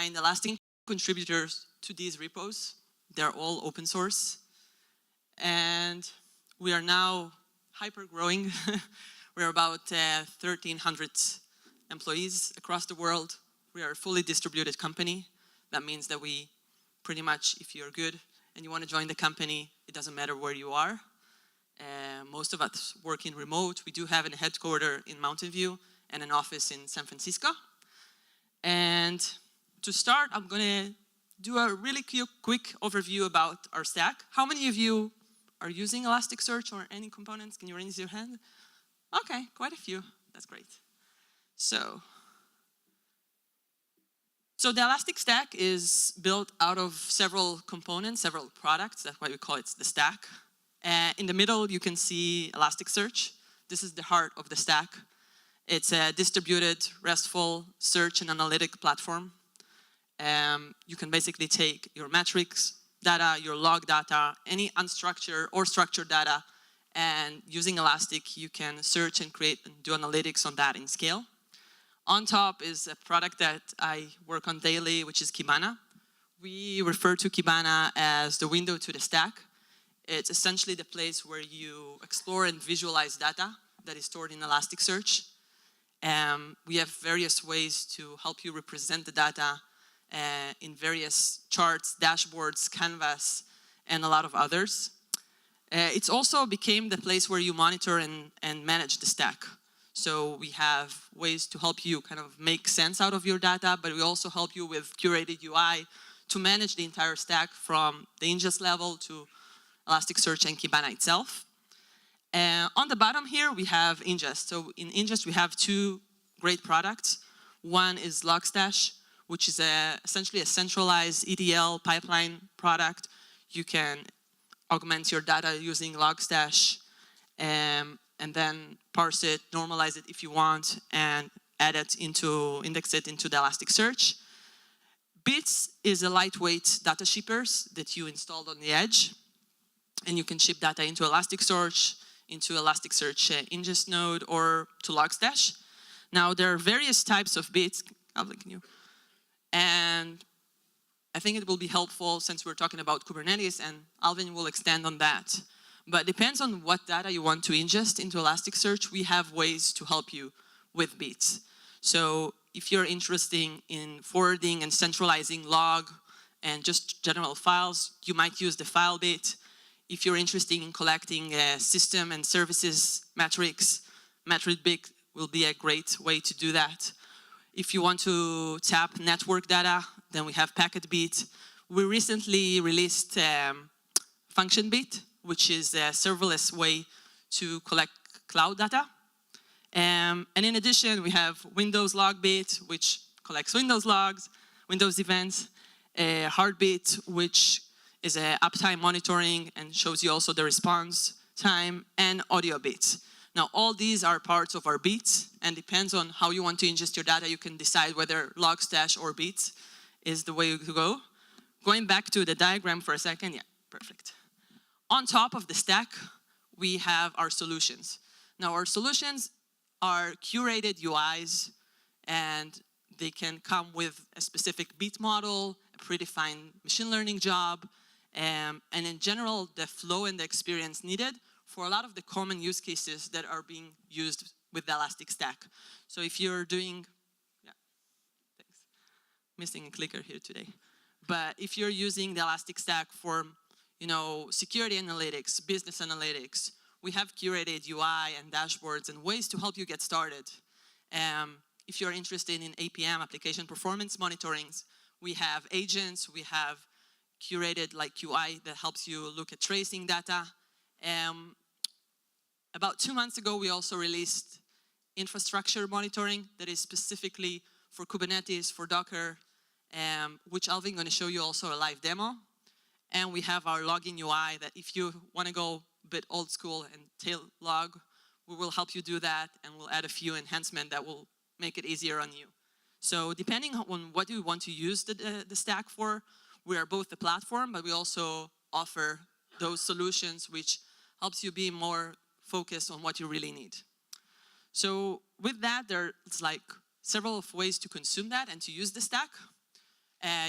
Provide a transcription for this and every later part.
find Elastic contributors to these repos. They're all open source. And we are now hyper growing. We're about 1,300 employees across the world. We are a fully distributed company. That means that we pretty much, if you're good and you want to join the company, it doesn't matter where you are. Most of us work in remote. We do have a headquarters in Mountain View and an office in San Francisco. And to start, I'm going to do a really quick overview about our stack. How many of you are using Elasticsearch or any components? Can you raise your hand? Okay, quite a few. That's great. So the Elastic Stack is built out of several components, several products. That's why we call it the stack. In the middle, you can see Elasticsearch. This is the heart of the stack. It's a distributed, RESTful search and analytic platform. You can basically take your metrics data, your log data, any unstructured or structured data, and using Elastic, you can search and create and do analytics on that in scale. On top is a product that I work on daily, which is Kibana. We refer to Kibana as the window to the stack. It's essentially the place where you explore and visualize data that is stored in Elasticsearch. We have various ways to help you represent the data in various charts, dashboards, canvas, and a lot of others. It's also became the place where you monitor and manage the stack. So we have ways to help you kind of make sense out of your data, but we also help you with curated UI to manage the entire stack from the ingest level to Elasticsearch and Kibana itself. On the bottom here, we have ingest. So in ingest, we have two great products. One is Logstash, which is essentially a centralized ETL pipeline product. You can augment your data using Logstash and then parse it, normalize it if you want, and index it into the Elasticsearch. Bits is a lightweight data shippers that you installed on the edge. And you can ship data into Elasticsearch, into Elasticsearch ingest node, or to Logstash. Now, there are various types of bits. Alvin, can you? And I think it will be helpful since we're talking about Kubernetes, and Alvin will extend on that. But it depends on what data you want to ingest into Elasticsearch. We have ways to help you with bits. So if you're interested in forwarding and centralizing log and just general files, you might use the Filebeat. If you're interested in collecting system and services metrics, Metricbeat will be a great way to do that. If you want to tap network data, then we have Packetbeat. We recently released Functionbeat, which is a serverless way to collect cloud data. And in addition, we have Windows Logbeat, which collects Windows logs, Windows events, Heartbeat, which is uptime monitoring and shows you also the response time, and AudioBeat. Now, all these are parts of our beats, and depends on how you want to ingest your data, you can decide whether Logstash or beats is the way to go. Going back to the diagram for a second, yeah, perfect. On top of the stack, we have our solutions. Now, our solutions are curated UIs, and they can come with a specific beat model, a predefined machine learning job, and in general, the flow and the experience needed for a lot of the common use cases that are being used with the Elastic Stack. So if you're doing, yeah, thanks. Missing a clicker here today. But if you're using the Elastic Stack for, security analytics, business analytics, we have curated UI and dashboards and ways to help you get started. If you're interested in APM, application performance monitoring, we have agents, we have curated UI that helps you look at tracing data. About 2 months ago, we also released infrastructure monitoring that is specifically for Kubernetes, for Docker, which Alvin is going to show you also a live demo. And we have our logging UI that if you want to go a bit old school and tail log, we will help you do that, and we'll add a few enhancements that will make it easier on you. So depending on what you want to use the stack for, we are both the platform, but we also offer those solutions which helps you be more focused on what you really need. So with that, there's several ways to consume that and to use the stack.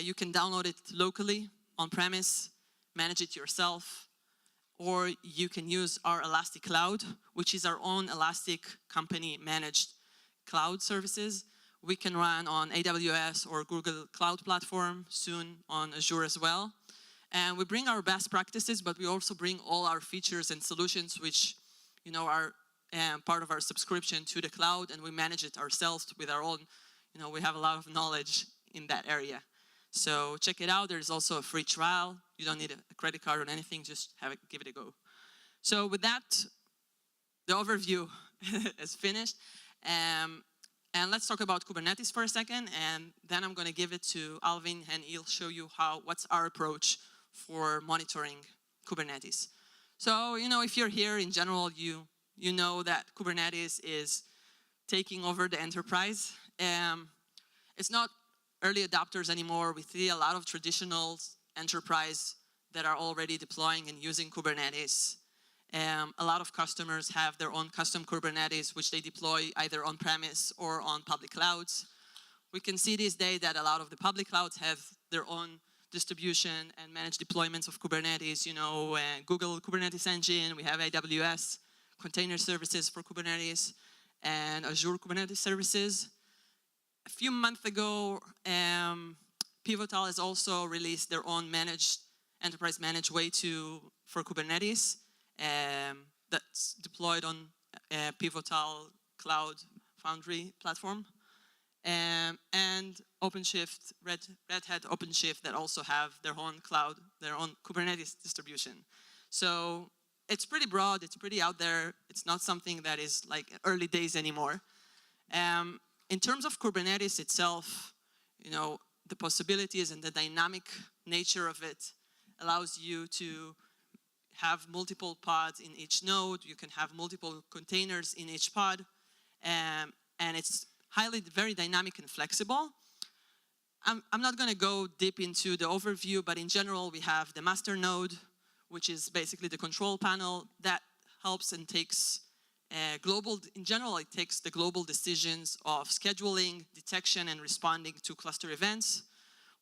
You can download it locally, on-premise, manage it yourself, or you can use our Elastic Cloud, which is our own Elastic company-managed cloud services. We can run on AWS or Google Cloud Platform, soon on Azure as well. And we bring our best practices, but we also bring all our features and solutions which are part of our subscription to the cloud, and we manage it ourselves with our own, we have a lot of knowledge in that area. So check it out. There's also a free trial. You don't need a credit card or anything, just give it a go. So with that, the overview is finished. And let's talk about Kubernetes for a second, and then I'm going to give it to Alvin, and he'll show you what's our approach for monitoring Kubernetes. So, if you're here in general, you know that Kubernetes is taking over the enterprise. It's not early adopters anymore. We see a lot of traditional enterprise that are already deploying and using Kubernetes. A lot of customers have their own custom Kubernetes, which they deploy either on-premise or on public clouds. We can see these days that a lot of the public clouds have their own distribution and managed deployments of Kubernetes. Google Kubernetes Engine, we have AWS container services for Kubernetes, and Azure Kubernetes services. A few months ago, Pivotal has also released their own enterprise managed way for Kubernetes. That's deployed on Pivotal Cloud Foundry platform. And OpenShift, Red Hat OpenShift, that also have their own cloud, their own Kubernetes distribution. So it's pretty broad, it's pretty out there. It's not something that is like early days anymore. In terms of Kubernetes itself, the possibilities and the dynamic nature of it allows you to have multiple pods in each node. You can have multiple containers in each pod. And it's very dynamic and flexible. I'm not going to go deep into the overview, but in general, we have the master node, which is basically the control panel that helps and takes in general, it takes the global decisions of scheduling, detection, and responding to cluster events.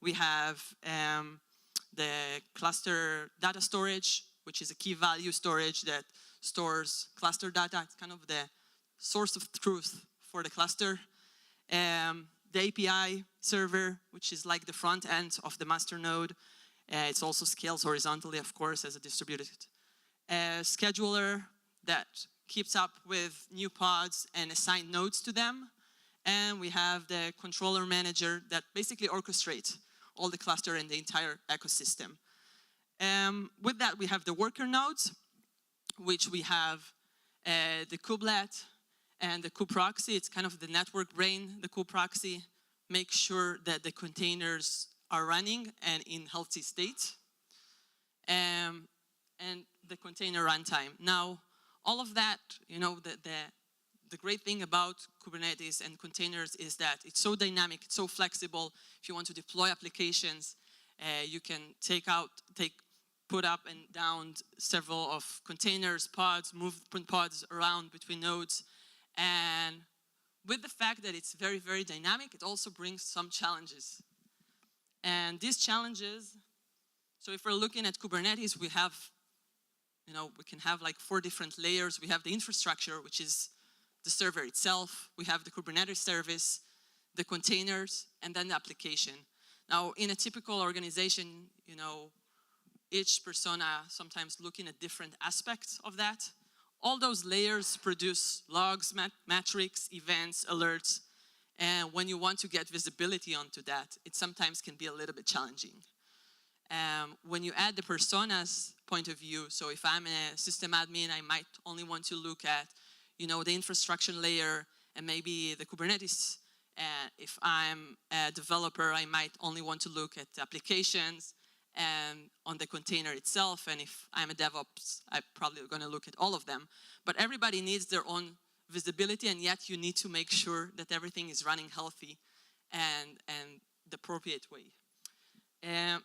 We have the cluster data storage, which is a key value storage that stores cluster data. It's kind of the source of truth for the cluster. The API server, which is like the front end of the master node. It also scales horizontally, of course, as a distributed scheduler that keeps up with new pods and assign nodes to them. And we have the controller manager that basically orchestrates all the cluster and the entire ecosystem. With that, we have the worker nodes, which we have the kubelet and the kubeproxy. It's kind of the network brain, the kubeproxy. Make sure that the containers are running and in healthy state. And the container runtime. Now, all of that, the great thing about Kubernetes and containers is that it's so dynamic, it's so flexible. If you want to deploy applications, you can put up and down several of containers, pods, move pods around between nodes. And with the fact that it's very, very dynamic, it also brings some challenges. And these challenges, so if we're looking at Kubernetes, we have, we can have like 4 different layers. We have the infrastructure, which is the server itself. We have the Kubernetes service, the containers, and then the application. Now, in a typical organization, each persona sometimes looking at different aspects of that. All those layers produce logs, metrics, events, alerts, and when you want to get visibility onto that, it sometimes can be a little bit challenging. When you add the persona's point of view, so if I'm a system admin, I might only want to look at, the infrastructure layer and maybe the Kubernetes. If I'm a developer, I might only want to look at the applications and on the container itself. And if I'm a DevOps, I'm probably going to look at all of them. But everybody needs their own visibility, and yet you need to make sure that everything is running healthy and the appropriate way.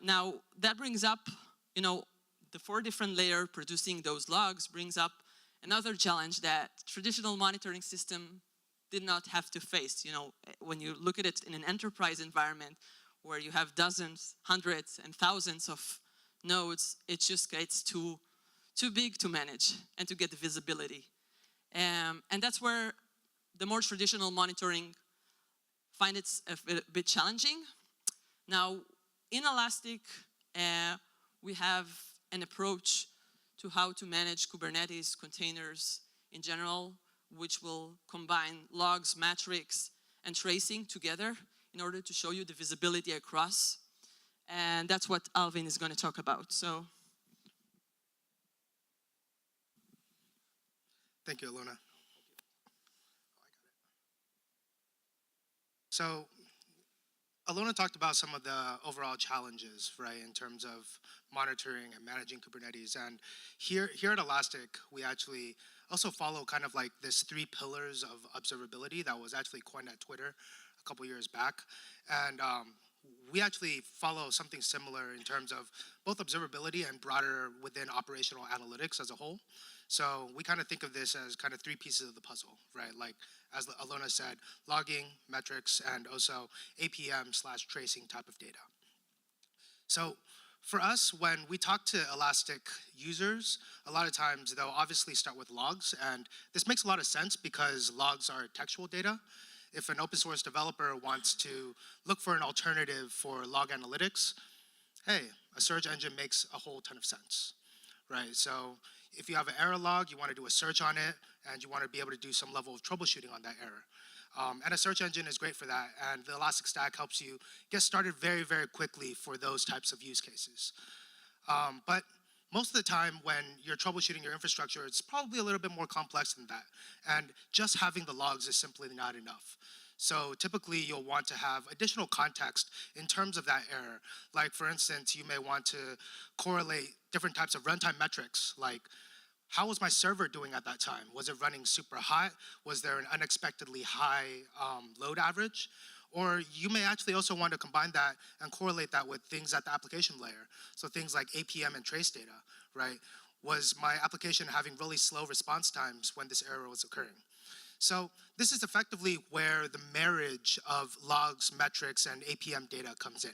Now, that brings up, the 4 different layers producing those logs brings up another challenge that traditional monitoring system did not have to face. When you look at it in an enterprise environment, where you have dozens, hundreds, and thousands of nodes, it just gets too big to manage and to get the visibility. And that's where the more traditional monitoring find it a bit challenging. Now, in Elastic, we have an approach to how to manage Kubernetes containers in general, which will combine logs, metrics, and tracing together in order to show you the visibility across. And that's what Alvin is going to talk about. So, thank you, Alona. So, Alona talked about some of the overall challenges, right, in terms of monitoring and managing Kubernetes. And here at Elastic, we actually also follow kind of like this 3 pillars of observability that was actually coined at Twitter a couple years back. And we actually follow something similar in terms of both observability and broader within operational analytics as a whole. So we kind of think of this as kind of 3 pieces of the puzzle, right? Like, as Alona said, logging, metrics, and also APM/tracing type of data. So for us, when we talk to Elastic users, a lot of times they'll obviously start with logs, and this makes a lot of sense because logs are textual data. If an open source developer wants to look for an alternative for log analytics, hey, a search engine makes a whole ton of sense, right? So if you have an error log, you want to do a search on it, and you want to be able to do some level of troubleshooting on that error. And a search engine is great for that, and the Elastic Stack helps you get started very, very quickly for those types of use cases. But most of the time when you're troubleshooting your infrastructure, it's probably a little bit more complex than that. And just having the logs is simply not enough. So typically you'll want to have additional context in terms of that error. Like for instance, you may want to correlate different types of runtime metrics, like how was my server doing at that time? Was it running super hot? Was there an unexpectedly high load average? Or you may actually also want to combine that and correlate that with things at the application layer. So things like APM and trace data, right? Was my application having really slow response times when this error was occurring? So this is effectively where the marriage of logs, metrics, and APM data comes in.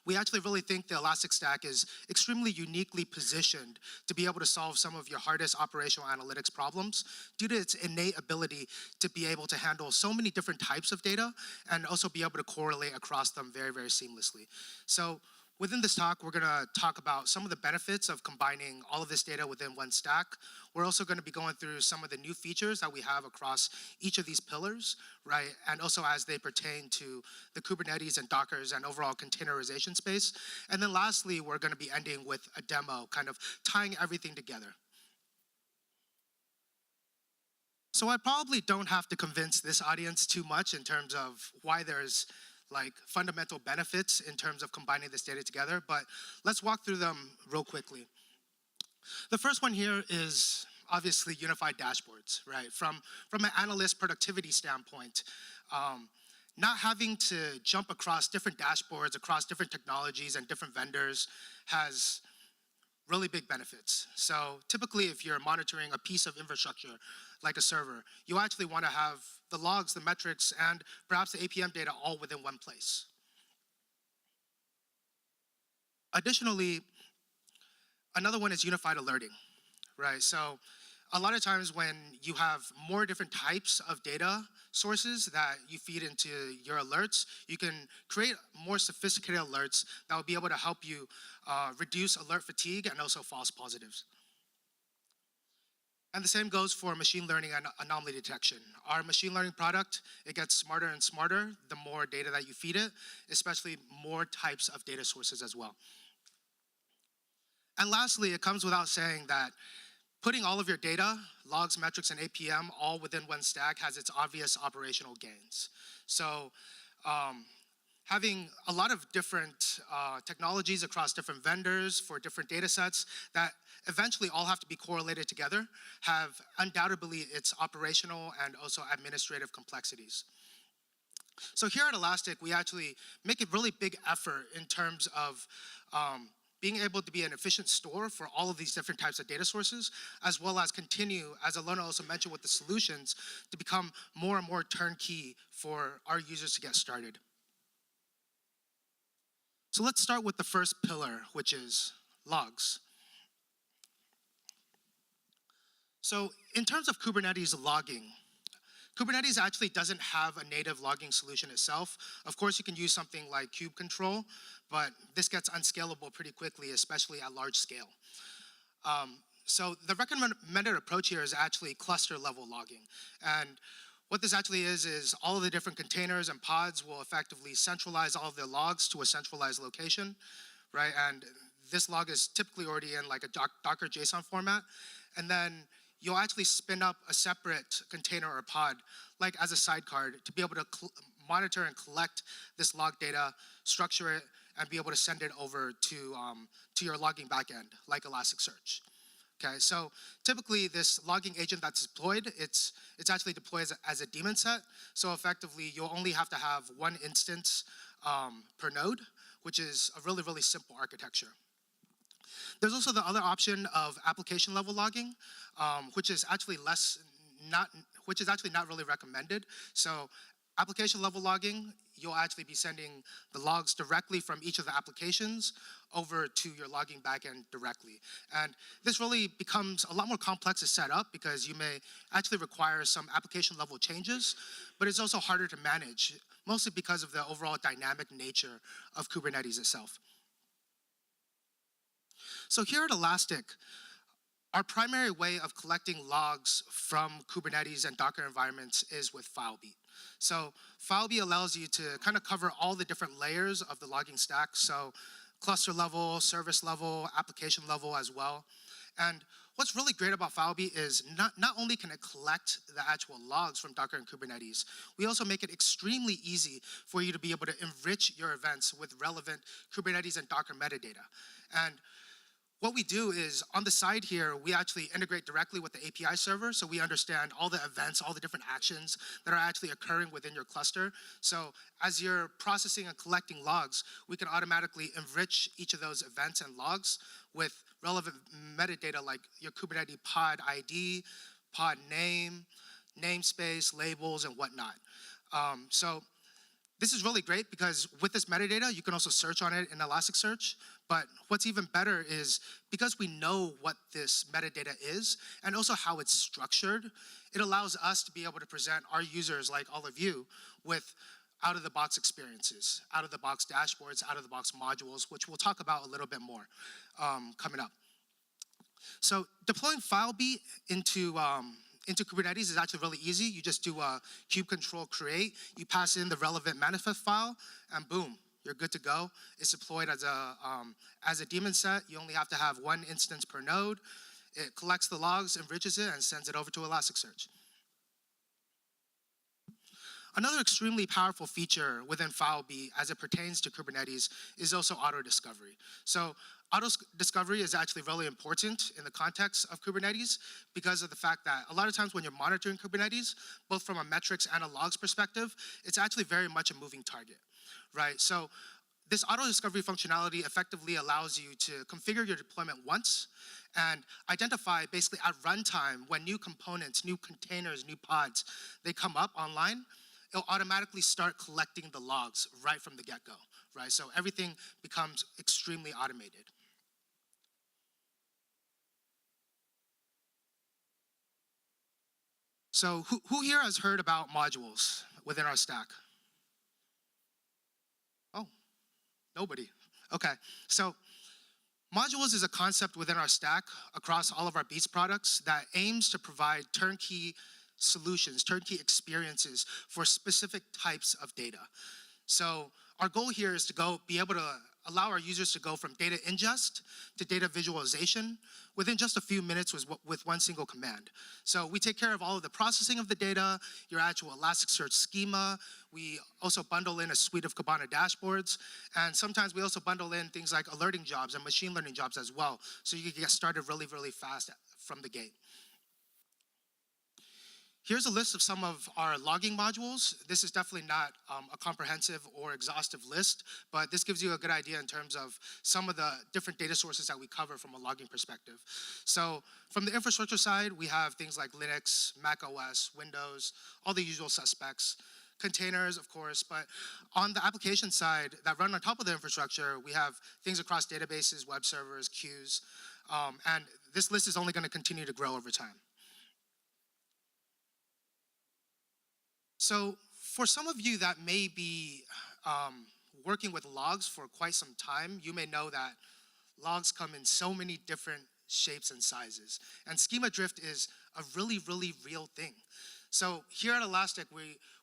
We actually really think the Elastic Stack is extremely uniquely positioned to be able to solve some of your hardest operational analytics problems due to its innate ability to be able to handle so many different types of data and also be able to correlate across them very, very seamlessly. So within this talk, we're going to talk about some of the benefits of combining all of this data within one stack. We're also going to be going through some of the new features that we have across each of these pillars, right? And also as they pertain to the Kubernetes and Dockers and overall containerization space. And then lastly, we're going to be ending with a demo, kind of tying everything together. So I probably don't have to convince this audience too much in terms of why there's like fundamental benefits in terms of combining this data together, but let's walk through them real quickly. The first one here is obviously unified dashboards, right? From an analyst productivity standpoint, not having to jump across different dashboards, across different technologies and different vendors has really big benefits. So typically if you're monitoring a piece of infrastructure like a server, you actually want to have the logs, the metrics, and perhaps the APM data all within one place. Additionally, another one is unified alerting, right? So a lot of times when you have more different types of data sources that you feed into your alerts, you can create more sophisticated alerts that will be able to help you reduce alert fatigue and also false positives. And the same goes for machine learning and anomaly detection. Our machine learning product, it gets smarter and smarter the more data that you feed it, especially more types of data sources as well. And lastly, it comes without saying that putting all of your data, logs, metrics, and APM all within one stack has its obvious operational gains. So having a lot of different technologies across different vendors for different data sets that eventually all have to be correlated together have undoubtedly its operational and also administrative complexities. So here at Elastic, we actually make a really big effort in terms of being able to be an efficient store for all of these different types of data sources, as well as continue, as Alona also mentioned with the solutions, to become more and more turnkey for our users to get started. So let's start with the first pillar, which is logs. So in terms of Kubernetes logging, Kubernetes actually doesn't have a native logging solution itself. Of course, you can use something like kubectl, but this gets unscalable pretty quickly, especially at large scale. So the recommended approach here is actually cluster level logging. And what this actually is all of the different containers and pods will effectively centralize all of their logs to a centralized location, right? And this log is typically already in like a Docker JSON format. And then you'll actually spin up a separate container or pod, like as a sidecar, to be able to monitor and collect this log data, structure it, and be able to send it over to your logging backend, like Elasticsearch. Okay, so typically this logging agent that's deployed, it's actually deployed as a daemon set. So effectively, you'll only have to have one instance per node, which is a really, really simple architecture. There's also the other option of application level logging, which is actually not really recommended. So application level logging, you'll actually be sending the logs directly from each of the applications over to your logging backend directly. And this really becomes a lot more complex to set up because you may actually require some application level changes, but it's also harder to manage, mostly because of the overall dynamic nature of Kubernetes itself. So here at Elastic, our primary way of collecting logs from Kubernetes and Docker environments is with Filebeat. So Filebeat allows you to kind of cover all the different layers of the logging stack. So cluster level, service level, application level as well. And what's really great about Filebeat is not only can it collect the actual logs from Docker and Kubernetes, we also make it extremely easy for you to be able to enrich your events with relevant Kubernetes and Docker metadata. And what we do is, on the side here, we actually integrate directly with the API server, so we understand all the events, all the different actions that are actually occurring within your cluster. So as you're processing and collecting logs, we can automatically enrich each of those events and logs with relevant metadata like your Kubernetes pod ID, pod name, namespace, labels, and whatnot. So this is really great because with this metadata, you can also search on it in Elasticsearch. But what's even better is because we know what this metadata is and also how it's structured, it allows us to be able to present our users, like all of you, with out-of-the-box experiences, out-of-the-box dashboards, out-of-the-box modules, which we'll talk about a little bit more coming up. So deploying Filebeat into Kubernetes is actually really easy. You just do a kubectl create, you pass in the relevant manifest file, and boom, you're good to go. It's deployed as a daemon set. You only have to have one instance per node. It collects the logs, enriches it, and sends it over to Elasticsearch. Another extremely powerful feature within Filebeat as it pertains to Kubernetes is also auto-discovery. So auto-discovery is actually really important in the context of Kubernetes because of the fact that a lot of times when you're monitoring Kubernetes, both from a metrics and a logs perspective, it's actually very much a moving target, right? So this auto-discovery functionality effectively allows you to configure your deployment once and identify basically at runtime when new components, new containers, new pods, they come up online, it'll automatically start collecting the logs right from the get-go, right? So everything becomes extremely automated. So who here has heard about modules within our stack? Oh, nobody. Okay, so modules is a concept within our stack across all of our Beats products that aims to provide turnkey solutions, turnkey experiences for specific types of data. So our goal here is to be able to allow our users to go from data ingest to data visualization within just a few minutes with one single command. So we take care of all of the processing of the data, your actual Elasticsearch schema. We also bundle in a suite of Kibana dashboards. And sometimes we also bundle in things like alerting jobs and machine learning jobs as well. So you can get started really, really fast from the gate. Here's a list of some of our logging modules. This is definitely not a comprehensive or exhaustive list, but this gives you a good idea in terms of some of the different data sources that we cover from a logging perspective. So from the infrastructure side, we have things like Linux, Mac OS, Windows, all the usual suspects. containers, of course, but on the application side that run on top of the infrastructure, we have things across databases, web servers, queues, and this list is only going to continue to grow over time. So for some of you that may be working with logs for quite some time, you may know that logs come in so many different shapes and sizes. And schema drift is a really, really real thing. So here at Elastic,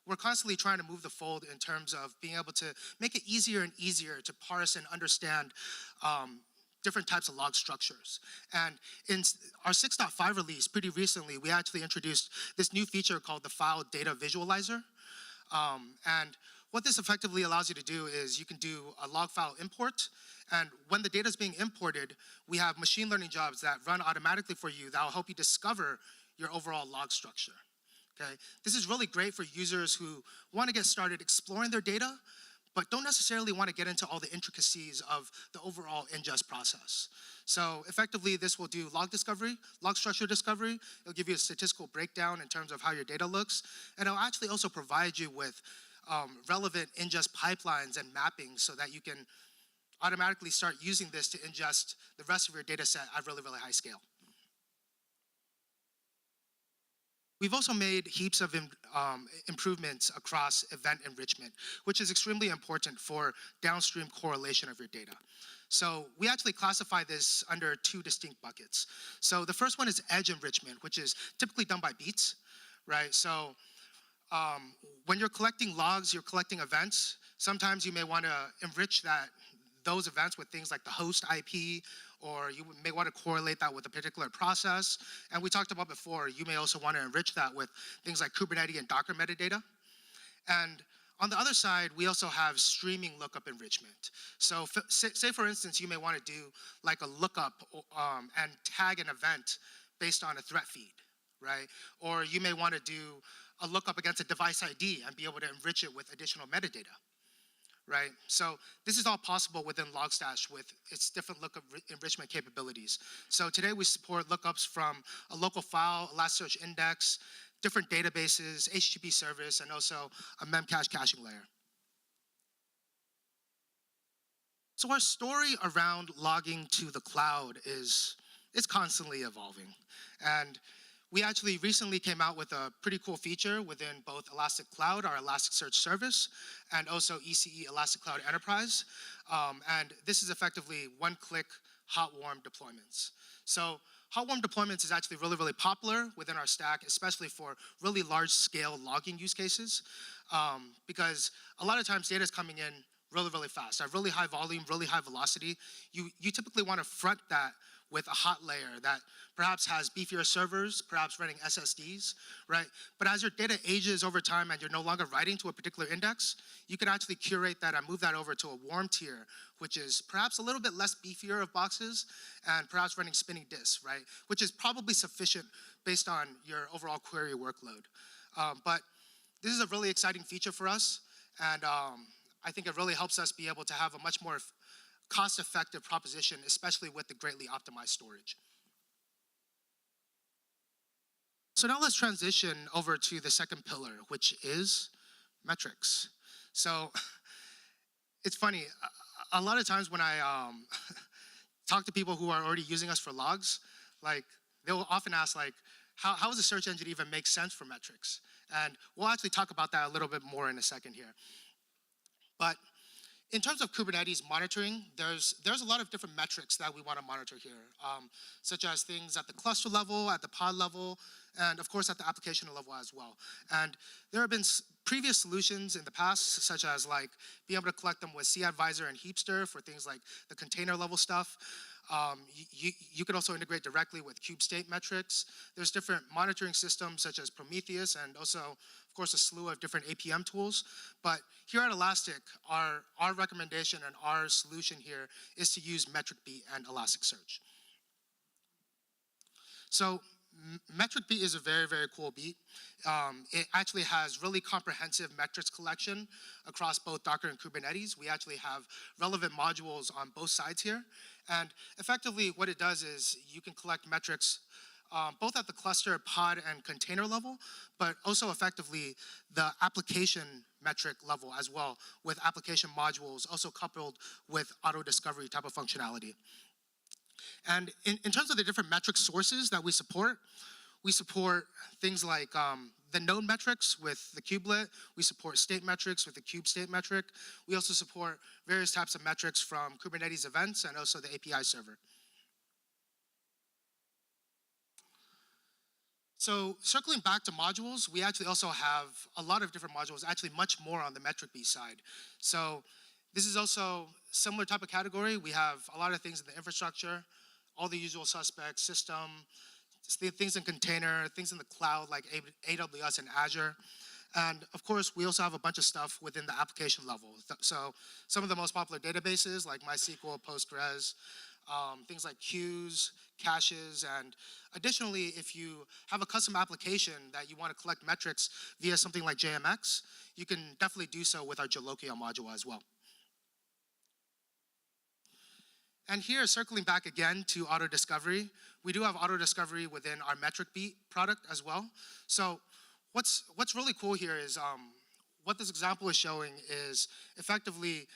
we're constantly trying to move the fold in terms of being able to make it easier and easier to parse and understand different types of log structures. And in our 6.5 release, pretty recently, we actually introduced this new feature called the File Data Visualizer. And what this effectively allows you to do is you can do a log file import, and when the data is being imported, we have machine learning jobs that run automatically for you that will help you discover your overall log structure. Okay? This is really great for users who want to get started exploring their data, but don't necessarily want to get into all the intricacies of the overall ingest process. So effectively, this will do log discovery, log structure discovery. It'll give you a statistical breakdown in terms of how your data looks, and it'll actually also provide you with relevant ingest pipelines and mapping so that you can automatically start using this to ingest the rest of your data set at really, really high scale. We've also made heaps of improvements across event enrichment, which is extremely important for downstream correlation of your data. So we actually classify this under two distinct buckets. So the first one is edge enrichment, which is typically done by beats, right? So when you're collecting logs, you're collecting events. Sometimes you may want to enrich those events with things like the host IP, or you may want to correlate that with a particular process. And we talked about before, you may also want to enrich that with things like Kubernetes and Docker metadata. And on the other side, we also have streaming lookup enrichment. So say for instance, you may want to do like a lookup and tag an event based on a threat feed, right? Or you may want to do a lookup against a device ID and be able to enrich it with additional metadata. Right? So this is all possible within Logstash with its different lookup enrichment capabilities. So today we support lookups from a local file, Elasticsearch index, different databases, HTTP service, and also a memcache caching layer. So our story around logging to the cloud is constantly evolving. And we actually recently came out with a pretty cool feature within both Elastic Cloud, our Elasticsearch service, and also ECE Elastic Cloud Enterprise. And this is effectively one-click hot warm deployments. So hot warm deployments is actually really, really popular within our stack, especially for really large-scale logging use cases, because a lot of times data is coming in really, really fast. At really high volume, really high velocity, you typically want to front that with a hot layer that perhaps has beefier servers, perhaps running SSDs, right? But as your data ages over time and you're no longer writing to a particular index, you can actually curate that and move that over to a warm tier, which is perhaps a little bit less beefier of boxes and perhaps running spinning disks, right? Which is probably sufficient based on your overall query workload. But this is a really exciting feature for us, and I think it really helps us be able to have a much more cost-effective proposition, especially with the greatly optimized storage. So now let's transition over to the second pillar, which is metrics. So it's funny, a lot of times when I talk to people who are already using us for logs, like they'll often ask like, how does a search engine even make sense for metrics? And we'll actually talk about that a little bit more in a second here. But in terms of Kubernetes monitoring, there's a lot of different metrics that we want to monitor here, such as things at the cluster level, at the pod level, and of course at the application level as well. And there have been previous solutions in the past, such as like being able to collect them with CAdvisor and Heapster for things like the container level stuff. You could also integrate directly with KubeState metrics. There's different monitoring systems such as Prometheus and also, of course, a slew of different APM tools. But here at Elastic, our recommendation and our solution here is to use Metricbeat and Elasticsearch. So Metricbeat is a very, very cool beat. It actually has really comprehensive metrics collection across both Docker and Kubernetes. We actually have relevant modules on both sides here. And effectively what it does is you can collect metrics both at the cluster, pod, and container level, but also effectively the application metric level as well, with application modules also coupled with auto-discovery type of functionality. And in terms of the different metric sources that we support things like the node metrics with the kubelet. We support state metrics with the kube state metric. We also support various types of metrics from Kubernetes events and also the API server. So circling back to modules, we actually also have a lot of different modules, actually much more on the Metricbeat side. So this is also similar type of category. We have a lot of things in the infrastructure, all the usual suspects, system, things in container, things in the cloud like AWS and Azure. And of course, we also have a bunch of stuff within the application level. So some of the most popular databases like MySQL, Postgres, things like queues, caches, and additionally, if you have a custom application that you want to collect metrics via something like JMX, you can definitely do so with our Jolokia module as well. And here, circling back again to auto-discovery, we do have auto-discovery within our Metricbeat product as well. So what's really cool here is what this example is showing is effectively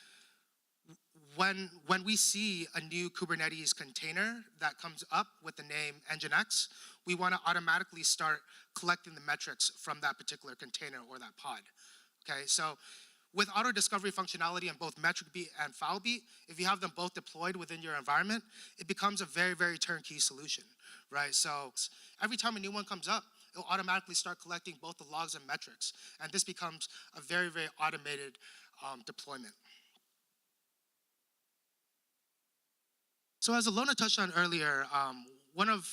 when we see a new Kubernetes container that comes up with the name Nginx, we want to automatically start collecting the metrics from that particular container or that pod. Okay, so with auto-discovery functionality in both Metricbeat and Filebeat, if you have them both deployed within your environment, it becomes a very, very turnkey solution, right? So every time a new one comes up, it'll automatically start collecting both the logs and metrics. And this becomes a very, very automated deployment. So as Alona touched on earlier, one of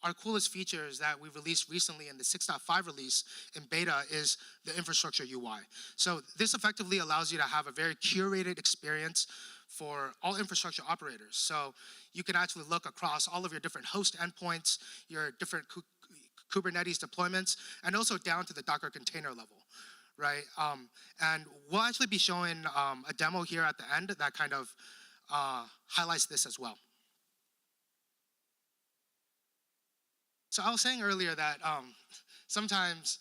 our coolest features that we released recently in the 6.5 release in beta is the infrastructure UI. So this effectively allows you to have a very curated experience for all infrastructure operators. So you can actually look across all of your different host endpoints, your different Kubernetes deployments, and also down to the Docker container level, right? And we'll actually be showing a demo here at the end that kind of highlights this as well. So I was saying earlier that sometimes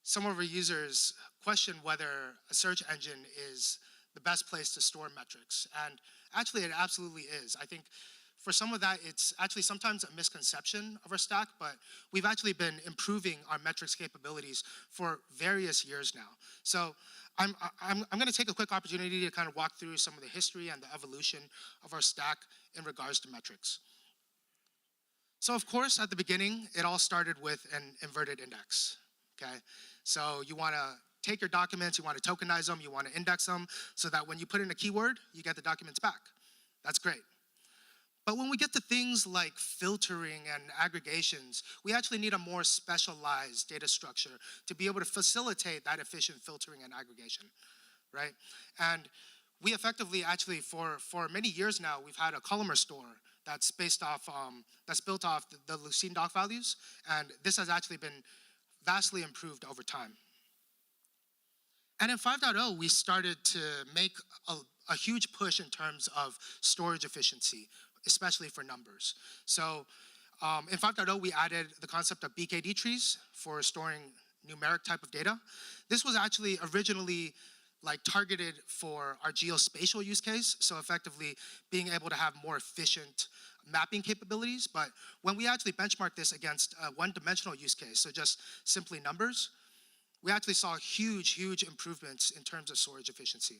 some of our users question whether a search engine is the best place to store metrics. And actually, it absolutely is. I think for some of that, it's actually sometimes a misconception of our stack, but we've actually been improving our metrics capabilities for various years now. So I'm going to take a quick opportunity to kind of walk through some of the history and the evolution of our stack in regards to metrics. So of course, at the beginning, it all started with an inverted index, okay? So you want to take your documents, you want to tokenize them, you want to index them, so that when you put in a keyword, you get the documents back. That's great. But when we get to things like filtering and aggregations, we actually need a more specialized data structure to be able to facilitate that efficient filtering and aggregation, right? And we effectively actually, for many years now, we've had a columnar store that's based off, that's built off the Lucene doc values, and this has actually been vastly improved over time. And in 5.0, we started to make a huge push in terms of storage efficiency, especially for numbers. So in 5.0, we added the concept of BKD trees for storing numeric type of data. This was actually originally targeted for our geospatial use case, so effectively being able to have more efficient mapping capabilities. But when we actually benchmarked this against a one-dimensional use case, so just simply numbers, we actually saw huge, huge improvements in terms of storage efficiency.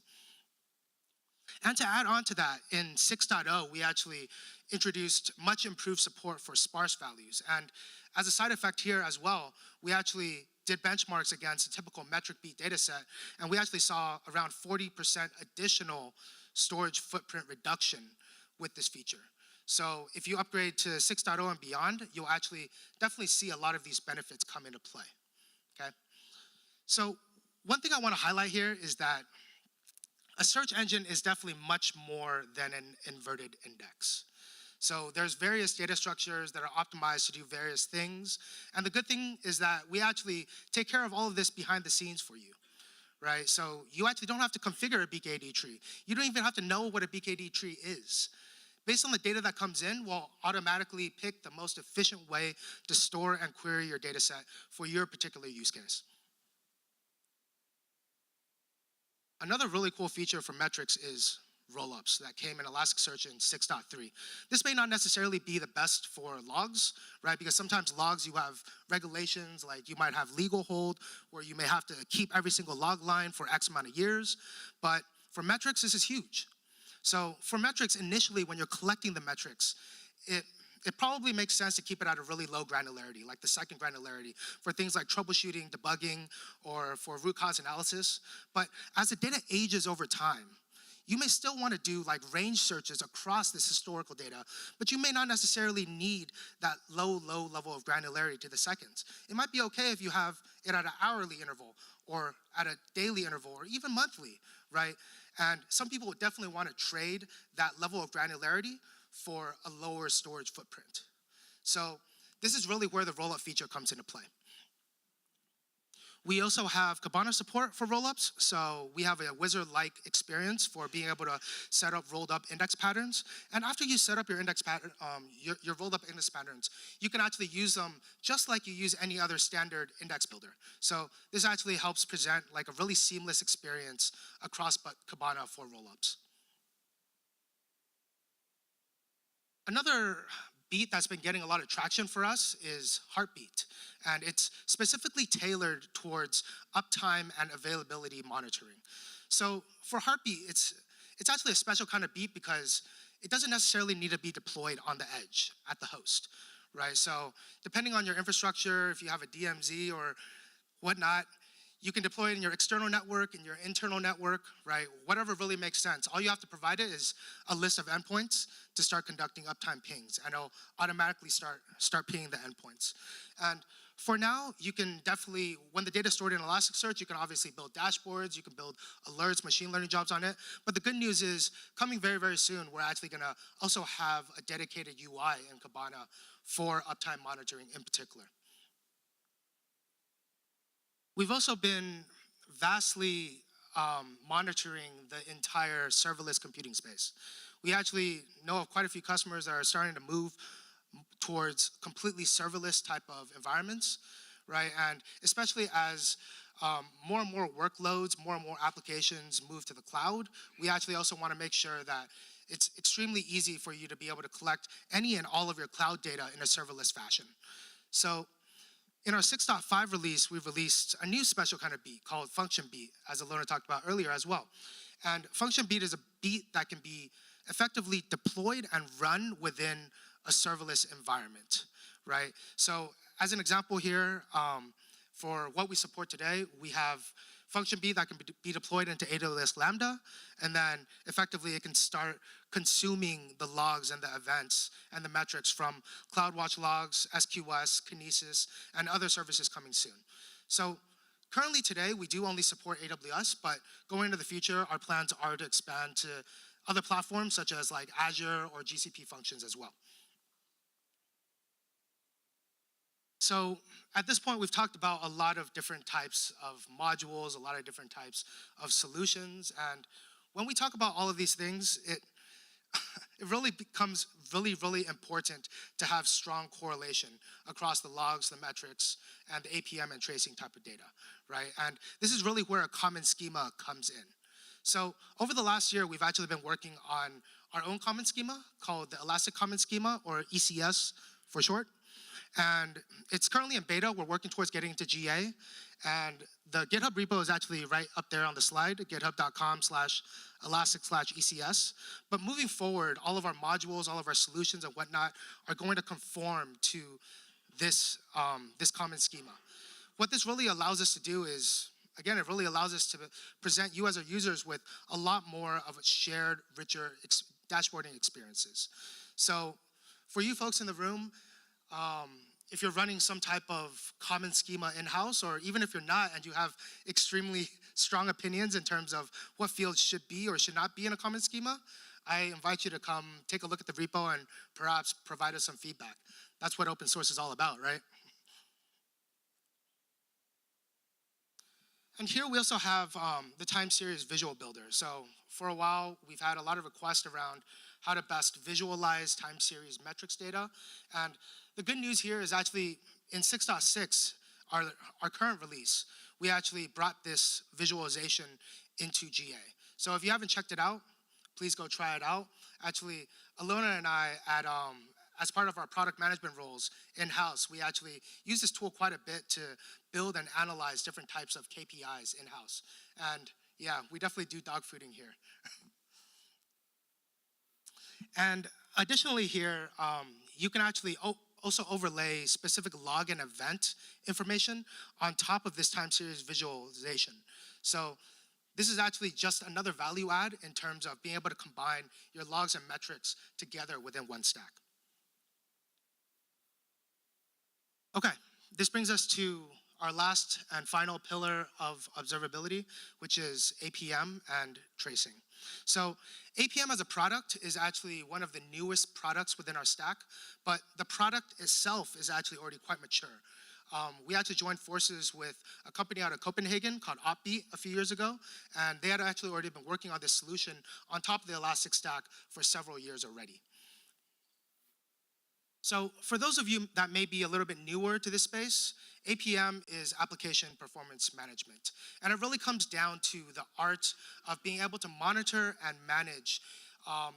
And to add on to that, in 6.0, we actually introduced much improved support for sparse values. And as a side effect here as well, we actually did benchmarks against a typical Metricbeat dataset, and we actually saw around 40% additional storage footprint reduction with this feature. So if you upgrade to 6.0 and beyond, you'll actually definitely see a lot of these benefits come into play, okay? So one thing I want to highlight here is that a search engine is definitely much more than an inverted index. So there's various data structures that are optimized to do various things. And the good thing is that we actually take care of all of this behind the scenes for you, right? So you actually don't have to configure a BKD tree. You don't even have to know what a BKD tree is, Based on the data that comes in, we'll automatically pick the most efficient way to store and query your data set for your particular use case. Another really cool feature for metrics is rollups that came in Elasticsearch in 6.3. This may not necessarily be the best for logs, right? Because sometimes logs, you have regulations, like you might have legal hold, where you may have to keep every single log line for X amount of years. But for metrics, this is huge. So for metrics, initially, when you're collecting the metrics, it probably makes sense to keep it at a really low granularity, like the second granularity, for things like troubleshooting, debugging, or for root cause analysis. But as the data ages over time, you may still want to do like range searches across this historical data, but you may not necessarily need that low level of granularity to the seconds. It might be okay if you have it at an hourly interval, or at a daily interval, or even monthly, right? And some people would definitely want to trade that level of granularity for a lower storage footprint. So this is really where the rollup feature comes into play. We also have Kibana support for rollups, so we have a wizard-like experience for being able to set up rolled up index patterns. And after you set up your index pattern, your rolled up index patterns, you can actually use them just like you use any other standard index builder. So this actually helps present like a really seamless experience across Kibana for rollups. Another beat that's been getting a lot of traction for us is Heartbeat, and it's specifically tailored towards uptime and availability monitoring. So for Heartbeat, it's actually a special kind of beat because it doesn't necessarily need to be deployed on the edge at the host, right? So depending on your infrastructure, if you have a DMZ or whatnot, you can deploy it in your external network, in your internal network, right? Whatever really makes sense. All you have to provide it is a list of endpoints to start conducting uptime pings, and it'll automatically start pinging the endpoints. And for now, you can definitely, when the data is stored in Elasticsearch, you can obviously build dashboards, you can build alerts, machine learning jobs on it. But the good news is, coming very, very soon, we're actually gonna also have a dedicated UI in Kibana for uptime monitoring in particular. We've also been vastly monitoring the entire serverless computing space. We actually know of quite a few customers that are starting to move towards completely serverless type of environments, right? And especially as more and more workloads, more and more applications move to the cloud, we actually also want to make sure that it's extremely easy for you to be able to collect any and all of your cloud data in a serverless fashion. So in our 6.5 release, we've released a new special kind of beat called Functionbeat, as Alona talked about earlier as well. And Functionbeat is a beat that can be effectively deployed and run within a serverless environment, right? So as an example here, for what we support today, we have Functionbeat that can be deployed into AWS Lambda, and then effectively it can start consuming the logs and the events and the metrics from CloudWatch logs, SQS, Kinesis, and other services coming soon. So currently today, we do only support AWS, but going into the future, our plans are to expand to other platforms such as like Azure or GCP functions as well. So at this point, we've talked about a lot of different types of modules, a lot of different types of solutions. And when we talk about all of these things, it really becomes really important to have strong correlation across the logs, the metrics, and the APM and tracing type of data, right? And this is really where a common schema comes in. So over the last year, we've actually been working on our own common schema called the Elastic Common Schema, or ECS for short. And it's currently in beta. We're working towards getting into GA. And the GitHub repo is actually right up there on the slide, github.com/elastic/ECS. But moving forward, all of our modules, all of our solutions and whatnot are going to conform to this, this common schema. What this really allows us to do is, again, it really allows us to present you as our users with a lot more of a shared, richer dashboarding experiences. So for you folks in the room, if you're running some type of common schema in-house, or even if you're not and you have extremely strong opinions in terms of what fields should be or should not be in a common schema, I invite you to come take a look at the repo and perhaps provide us some feedback. That's what open source is all about, right? And here we also have the time series visual builder. So for a while, we've had a lot of requests around how to best visualize time series metrics data. And the good news here is actually in 6.6, our current release, we actually brought this visualization into GA. So if you haven't checked it out, please go try it out. Actually, Alona and I, as part of our product management roles in-house, we actually use this tool quite a bit to build and analyze different types of KPIs in-house. And yeah, we definitely do dog fooding here. And additionally here, you can actually also overlay specific log and event information on top of this time series visualization. So this is actually just another value add in terms of being able to combine your logs and metrics together within one stack. Okay, this brings us to our last and final pillar of observability, which is APM and tracing. So APM as a product is actually one of the newest products within our stack, but the product itself is actually already quite mature. We actually joined forces with a company out of Copenhagen called Uptime a few years ago, and they had actually already been working on this solution on top of the Elastic Stack for several years already. So for those of you that may be a little bit newer to this space, APM is application performance management. And it really comes down to the art of being able to monitor and manage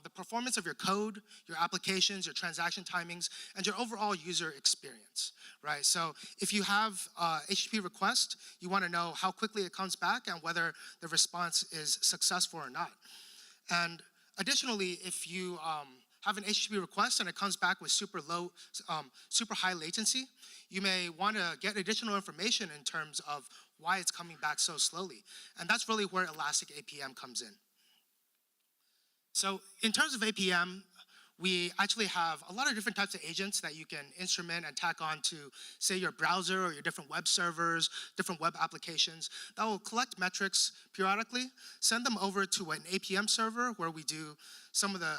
the performance of your code, your applications, your transaction timings, and your overall user experience, right? So if you have a HTTP request, you want to know how quickly it comes back and whether the response is successful or not. And additionally, if you have an HTTP request and it comes back with super high latency, you may want to get additional information in terms of why it's coming back so slowly. And that's really where Elastic APM comes in. So in terms of APM, we actually have a lot of different types of agents that you can instrument and tack on to, say, your browser or your different web servers, different web applications that will collect metrics periodically, send them over to an APM server where we do some of the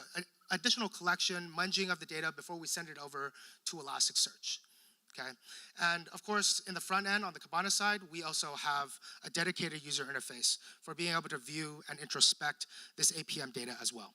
additional collection, munging of the data before we send it over to Elasticsearch. Okay? And of course, in the front end, on the Kibana side, we also have a dedicated user interface for being able to view and introspect this APM data as well.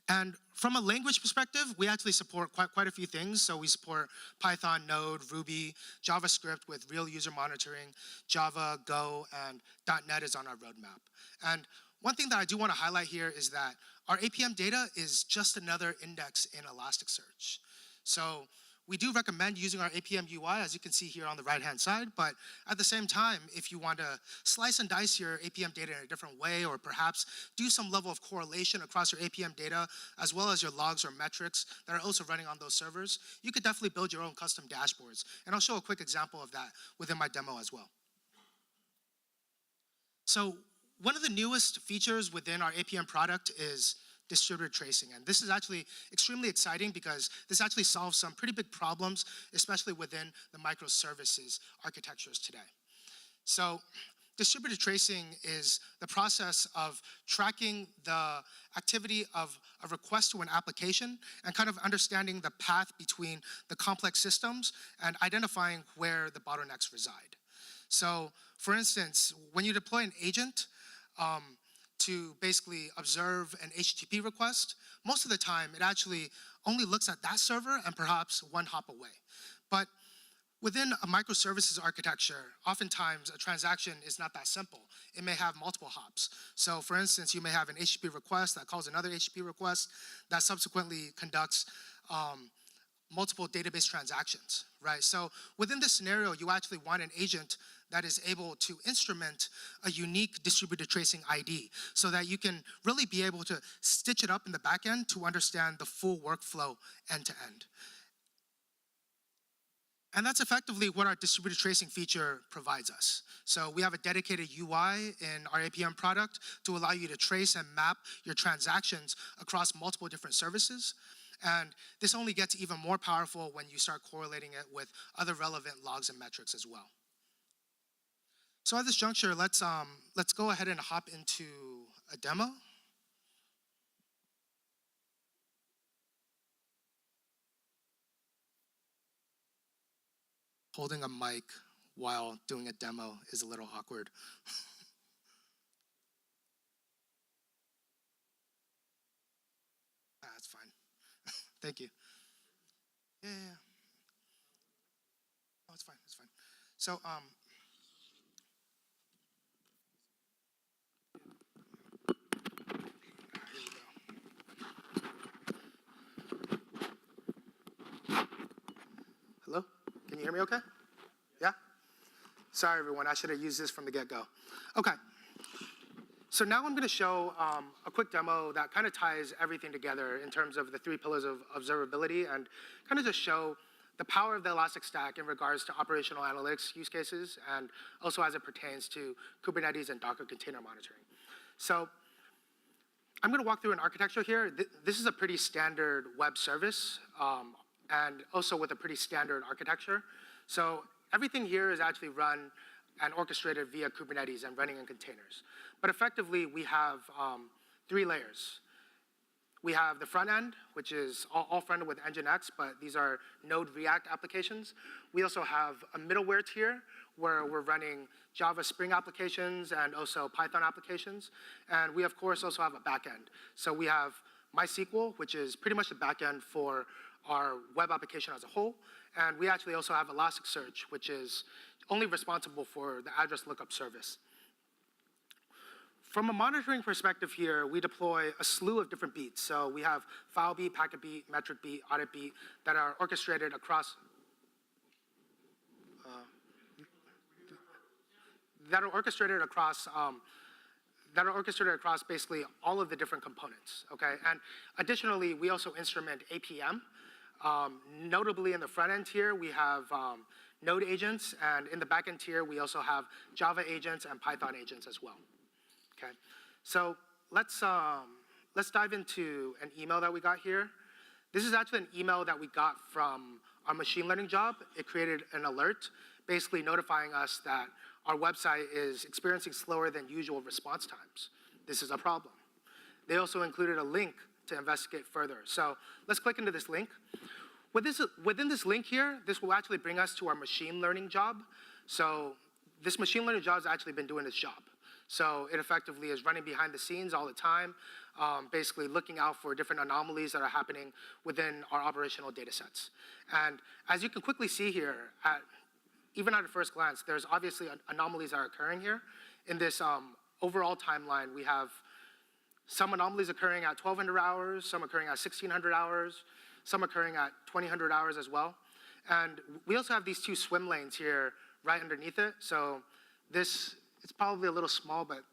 And from a language perspective, we actually support quite a few things. So we support Python, Node, Ruby, JavaScript with real user monitoring, Java, Go, and .NET is on our roadmap. And one thing that I do want to highlight here is that our APM data is just another index in Elasticsearch. So we do recommend using our APM UI, as you can see here on the right-hand side, but at the same time, if you want to slice and dice your APM data in a different way, or perhaps do some level of correlation across your APM data, as well as your logs or metrics that are also running on those servers, you could definitely build your own custom dashboards. And I'll show a quick example of that within my demo as well. So one of the newest features within our APM product is distributed tracing. And this is actually extremely exciting because this actually solves some pretty big problems, especially within the microservices architectures today. So distributed tracing is the process of tracking the activity of a request to an application and kind of understanding the path between the complex systems and identifying where the bottlenecks reside. So for instance, when you deploy an agent, to basically observe an HTTP request, most of the time it actually only looks at that server and perhaps one hop away. But within a microservices architecture, oftentimes a transaction is not that simple. It may have multiple hops. So for instance, you may have an HTTP request that calls another HTTP request that subsequently conducts multiple database transactions, right? So within this scenario, you actually want an agent that is able to instrument a unique distributed tracing ID so that you can really be able to stitch it up in the back end to understand the full workflow end to end. And that's effectively what our distributed tracing feature provides us. So we have a dedicated UI in our APM product to allow you to trace and map your transactions across multiple different services. And this only gets even more powerful when you start correlating it with other relevant logs and metrics as well. So at this juncture, let's go ahead and hop into a demo. Holding a mic while doing a demo is a little awkward. That's fine. Thank you. Yeah. Oh, it's fine. It's fine. So, here we go. Hello? Can you hear me okay? Yeah? Sorry, everyone. I should have used this from the get-go. Okay. So now I'm going to show a quick demo that kind of ties everything together in terms of the 3 pillars of observability and kind of just show the power of the Elastic Stack in regards to operational analytics use cases and also as it pertains to Kubernetes and Docker container monitoring. So I'm going to walk through an architecture here. This is a pretty standard web service and also with a pretty standard architecture. So everything here is actually run and orchestrated via Kubernetes and running in containers. But effectively, we have 3 layers. We have the front end, which is all fronted with Nginx, but these are Node React applications. We also have a middleware tier where we're running Java Spring applications and also Python applications. And we, of course, also have a backend. So we have MySQL, which is pretty much the backend for our web application as a whole. And we actually also have Elasticsearch, which is only responsible for the address lookup service. From a monitoring perspective here, we deploy a slew of different beats. So we have Filebeat, Packetbeat, Metricbeat, AuditBeat that are orchestrated across basically all of the different components. Okay, and additionally, we also instrument APM. Notably, in the front end tier, we have Node agents, and in the back end tier, we also have Java agents and Python agents as well. Okay, so let's dive into an email that we got here. This is actually an email that we got from our machine learning job. It created an alert, basically notifying us that our website is experiencing slower than usual response times. This is a problem. They also included a link to investigate further. So let's click into this link. Within this link here, this will actually bring us to our machine learning job. So this machine learning job has actually been doing its job. So it effectively is running behind the scenes all the time, basically looking out for different anomalies that are happening within our operational data sets. And as you can quickly see here, even at a first glance, there's obviously anomalies that are occurring here. In this overall timeline, we have some anomalies occurring at 1,200 hours, some occurring at 1,600 hours, some occurring at 2,000 hours as well. And we also have these 2 swim lanes here right underneath it. So this, it's probably a little small, but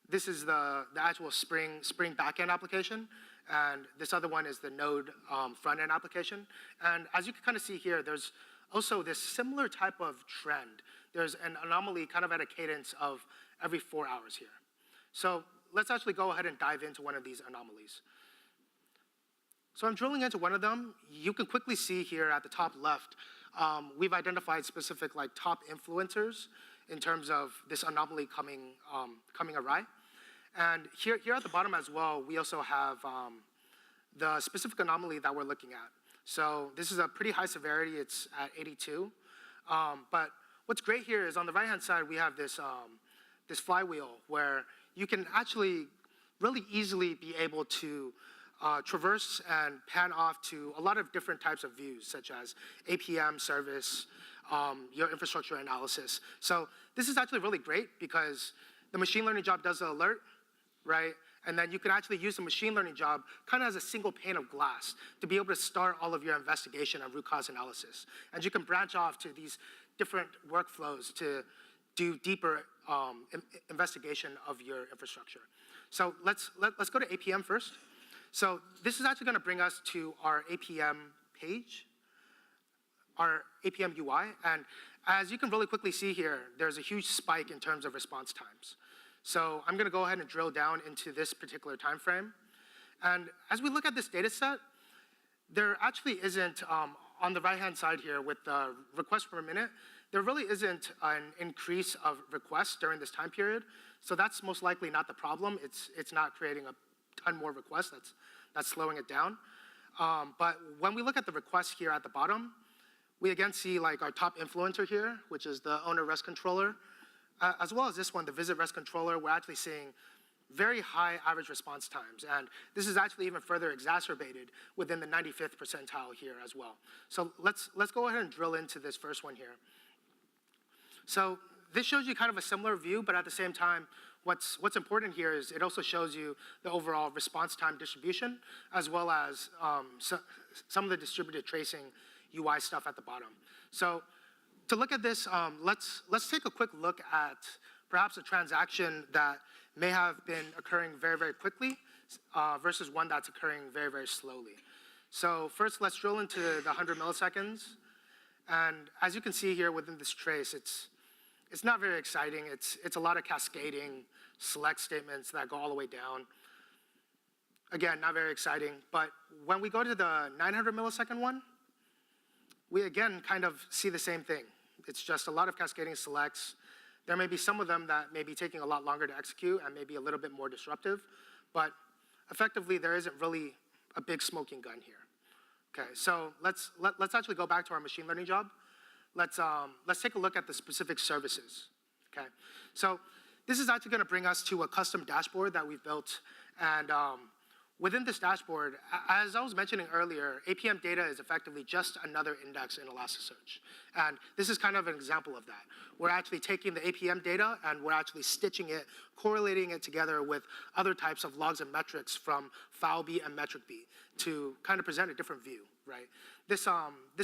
this is the actual Spring backend application. And this other one is the Node front-end application. And as you can kind of see here, there's also this similar type of trend. There's an anomaly kind of at a cadence of every 4 hours here. So let's actually go ahead and dive into one of these anomalies. So I'm drilling into one of them. You can quickly see here at the top left, we've identified specific like top influencers in terms of this anomaly coming awry. And here at the bottom as well, we also have the specific anomaly that we're looking at. So this is a pretty high severity. It's at 82. But what's great here is on the right-hand side, we have this, this flywheel where you can actually really easily be able to traverse and pan off to a lot of different types of views, such as APM service, your infrastructure analysis. So this is actually really great because the machine learning job does the alert, right? And then you can actually use the machine learning job kind of as a single pane of glass to be able to start all of your investigation and root cause analysis. And you can branch off to these different workflows to do deeper investigation of your infrastructure. So let's go to APM first. So this is actually going to bring us to our APM page, our APM UI. And as you can really quickly see here, there's a huge spike in terms of response times. So I'm going to go ahead and drill down into this particular time frame. And as we look at this data set, there actually isn't, on the right-hand side here with the requests per minute, there really isn't an increase of requests during this time period. So that's most likely not the problem. It's not creating a ton more requests. That's slowing it down. But when we look at the requests here at the bottom, We again see like our top influencer here, which is the owner REST controller, as well as this one, the visit REST controller. We're actually seeing very high average response times. And this is actually even further exacerbated within the 95th percentile here as well. So let's go ahead and drill into this first one here. So this shows you kind of a similar view, but at the same time, what's important here is it also shows you the overall response time distribution, as well as some of the distributed tracing UI stuff at the bottom. So to look at this, let's take a quick look at perhaps a transaction that may have been occurring very, very quickly versus one that's occurring very, very slowly. So first, let's drill into the 100 milliseconds. And as you can see here within this trace, it's not very exciting. It's a lot of cascading select statements that go all the way down. Again, not very exciting. But when we go to the 900 millisecond one, we again kind of see the same thing. It's just a lot of cascading selects. There may be some of them that may be taking a lot longer to execute and maybe a little bit more disruptive, but effectively there isn't really a big smoking gun here. Okay, so let's actually go back to our machine learning job. Let's take a look at the specific services. Okay, so this is actually going to bring us to a custom dashboard that we've built, and within this dashboard, as I was mentioning earlier, APM data is effectively just another index in Elasticsearch. And this is kind of an example of that. We're actually taking the APM data and we're actually stitching it, correlating it together with other types of logs and metrics from Filebeat and Metricbeat to kind of present a different view, right? This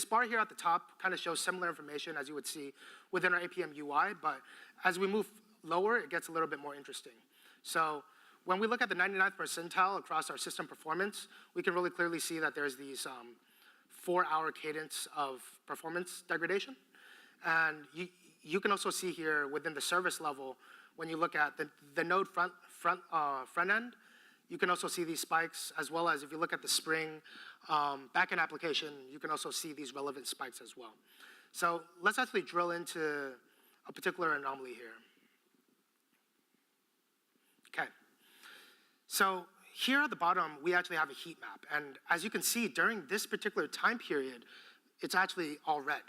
bar here at the top kind of shows similar information as you would see within our APM UI, but as we move lower, it gets a little bit more interesting. So when we look at the 99th percentile across our system performance, we can really clearly see that there's these 4-hour cadence of performance degradation. And you can also see here within the service level, when you look at the node front end, you can also see these spikes, as well as if you look at the Spring backend application, you can also see these relevant spikes as well. So let's actually drill into a particular anomaly here. Okay. So here at the bottom, we actually have a heat map. And as you can see, during this particular time period, it's actually all red,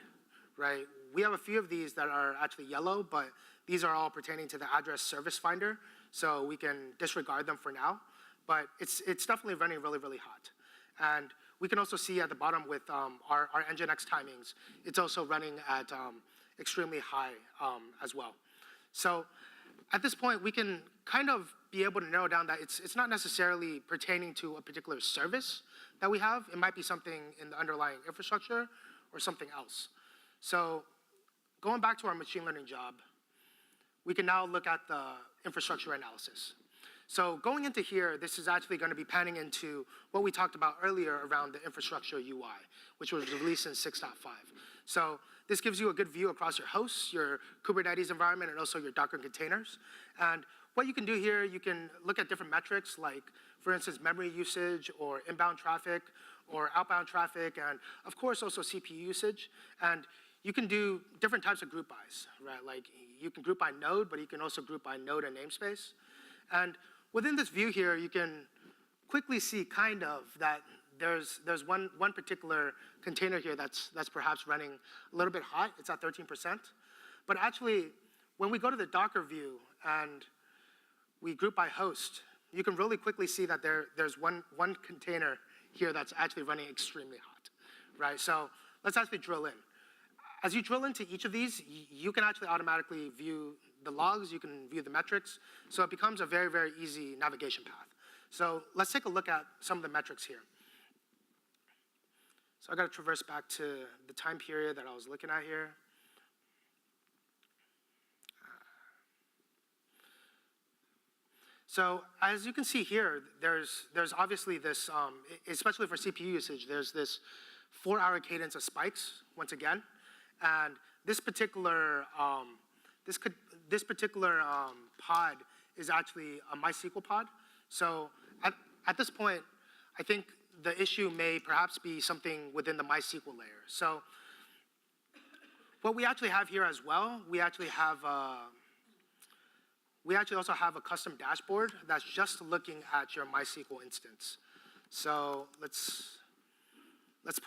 right? We have a few of these that are actually yellow, but these are all pertaining to the address service finder, so we can disregard them for now. But it's definitely running really, really hot. And we can also see at the bottom with our Nginx timings, it's also running at extremely high as well. So at this point, we can kind of be able to narrow down that it's not necessarily pertaining to a particular service that we have. It might be something in the underlying infrastructure or something else. So going back to our machine learning job, we can now look at the infrastructure analysis. So going into here, this is actually going to be panning into what we talked about earlier around the infrastructure UI, which was released in 6.5. So this gives you a good view across your hosts, your Kubernetes environment, and also your Docker containers. And what you can do here, you can look at different metrics like, for instance, memory usage or inbound traffic or outbound traffic, and of course also CPU usage. And you can do different types of group bys, right? Like you can group by node, but you can also group by node and namespace. And within this view here, you can quickly see kind of that there's one particular container here that's perhaps running a little bit hot. It's at 13%. But actually, when we go to the Docker view and we group by host, you can really quickly see that there's one container here that's actually running extremely hot, right? So let's actually drill in. As you drill into each of these, you can actually automatically view the logs, you can view the metrics, so it becomes a very, very easy navigation path. So let's take a look at some of the metrics here. So I got to traverse back to the time period that I was looking at here. So as you can see here, there's obviously this, especially for CPU usage, there's this 4-hour cadence of spikes once again, and this particular pod is actually a MySQL pod. So at this point, I think the issue may perhaps be something within the MySQL layer. So what we actually have here as well, we actually also have a custom dashboard that's just looking at your MySQL instance. So let's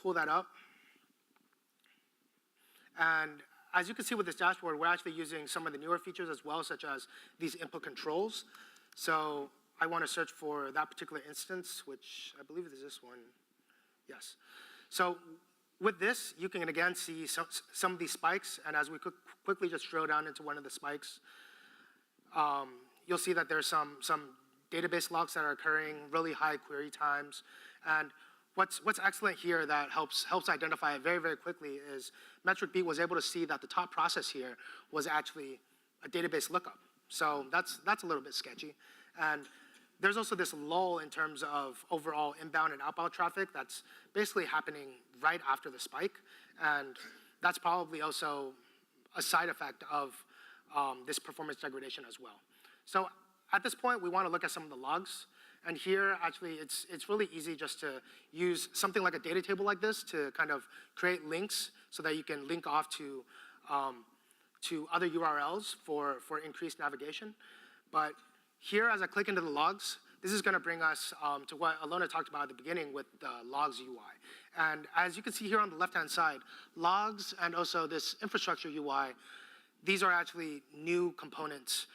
pull that up. And as you can see with this dashboard, we're actually using some of the newer features as well, such as these input controls. So I want to search for that particular instance, which I believe is this one. Yes. So with this, you can again see some of these spikes. And as we quickly just drill down into one of the spikes, you'll see that there's some database logs that are occurring, really high query times. And what's excellent here that helps identify it very, very quickly is Metricbeat was able to see that the top process here was actually a database lookup. So that's a little bit sketchy. And there's also this lull in terms of overall inbound and outbound traffic that's basically happening right after the spike. And that's probably also a side effect of this performance degradation as well. So at this point, we want to look at some of the logs. And here, actually, it's really easy just to use something like a data table like this to kind of create links so that you can link off to other URLs for increased navigation. But here, as I click into the logs, this is going to bring us to what Alona talked about at the beginning with the logs UI. And as you can see here on the left-hand side, logs and also this infrastructure UI, these are actually new components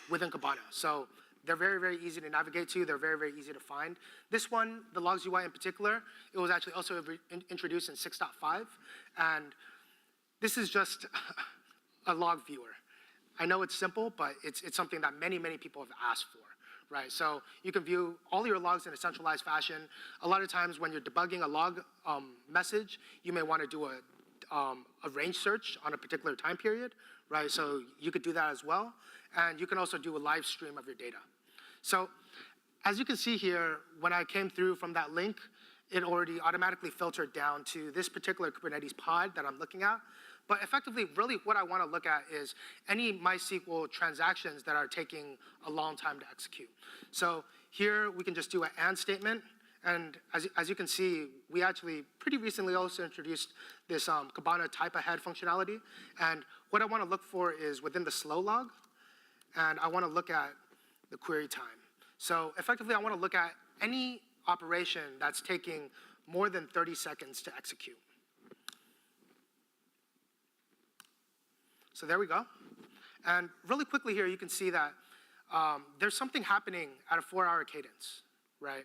within Kibana. So they're very, very easy to navigate to. They're very, very easy to find. This one, the logs UI in particular, it was actually also introduced in 6.5. And this is just a log viewer. I know it's simple, but it's something that many, many people have asked for, right? So you can view all your logs in a centralized fashion. A lot of times when you're debugging a log message, you may want to do a range search on a particular time period, right? So you could do that as well. And you can also do a live stream of your data. So as you can see here, when I came through from that link, it already automatically filtered down to this particular Kubernetes pod that I'm looking at. But effectively, really what I want to look at is any MySQL transactions that are taking a long time to execute. So here we can just do an AND statement. And as you can see, we actually pretty recently also introduced this Kibana type ahead functionality. And what I want to look for is within the slow log, and I want to look at the query time. So effectively, I want to look at any operation that's taking more than 30 seconds to execute. So there we go. And really quickly here, you can see that there's something happening at a 4-hour cadence, right?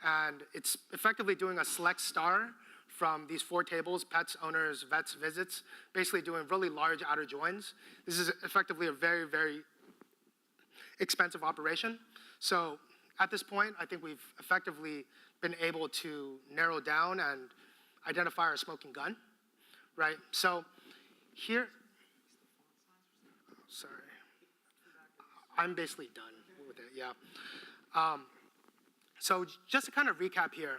And it's effectively doing a select star from these 4 tables: pets, owners, vets, visits, basically doing really large outer joins. This is effectively a very, very expensive operation. So at this point, I think we've effectively been able to narrow down and identify our smoking gun, right? So here, sorry, I'm basically done with it, yeah. So just to kind of recap here,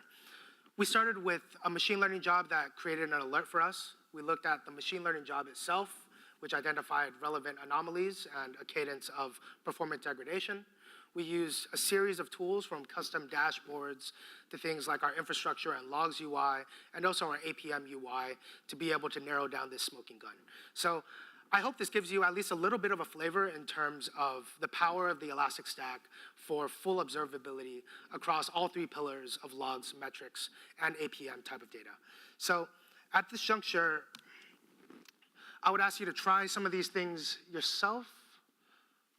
we started with a machine learning job that created an alert for us. We looked at the machine learning job itself, which identified relevant anomalies and a cadence of performance degradation. We used a series of tools from custom dashboards to things like our infrastructure and logs UI, and also our APM UI to be able to narrow down this smoking gun. So I hope this gives you at least a little bit of a flavor in terms of the power of the Elastic Stack for full observability across all 3 pillars of logs, metrics, and APM type of data. So at this juncture, I would ask you to try some of these things yourself.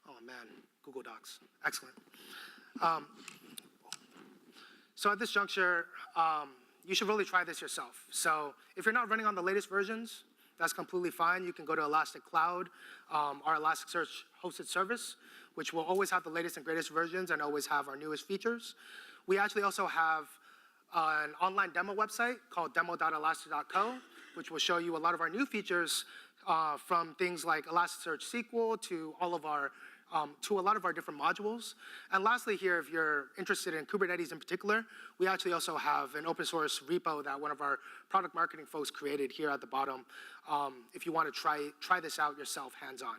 Oh man, Google Docs, excellent. So at this juncture, you should really try this yourself. So if you're not running on the latest versions, that's completely fine. You can go to Elastic Cloud, our Elasticsearch hosted service, which will always have the latest and greatest versions and always have our newest features. We actually also have an online demo website called demo.elastic.co, which will show you a lot of our new features from things like Elasticsearch SQL to a lot of our different modules. And lastly here, if you're interested in Kubernetes in particular, we actually also have an open source repo that one of our product marketing folks created here at the bottom if you want to try this out yourself hands-on.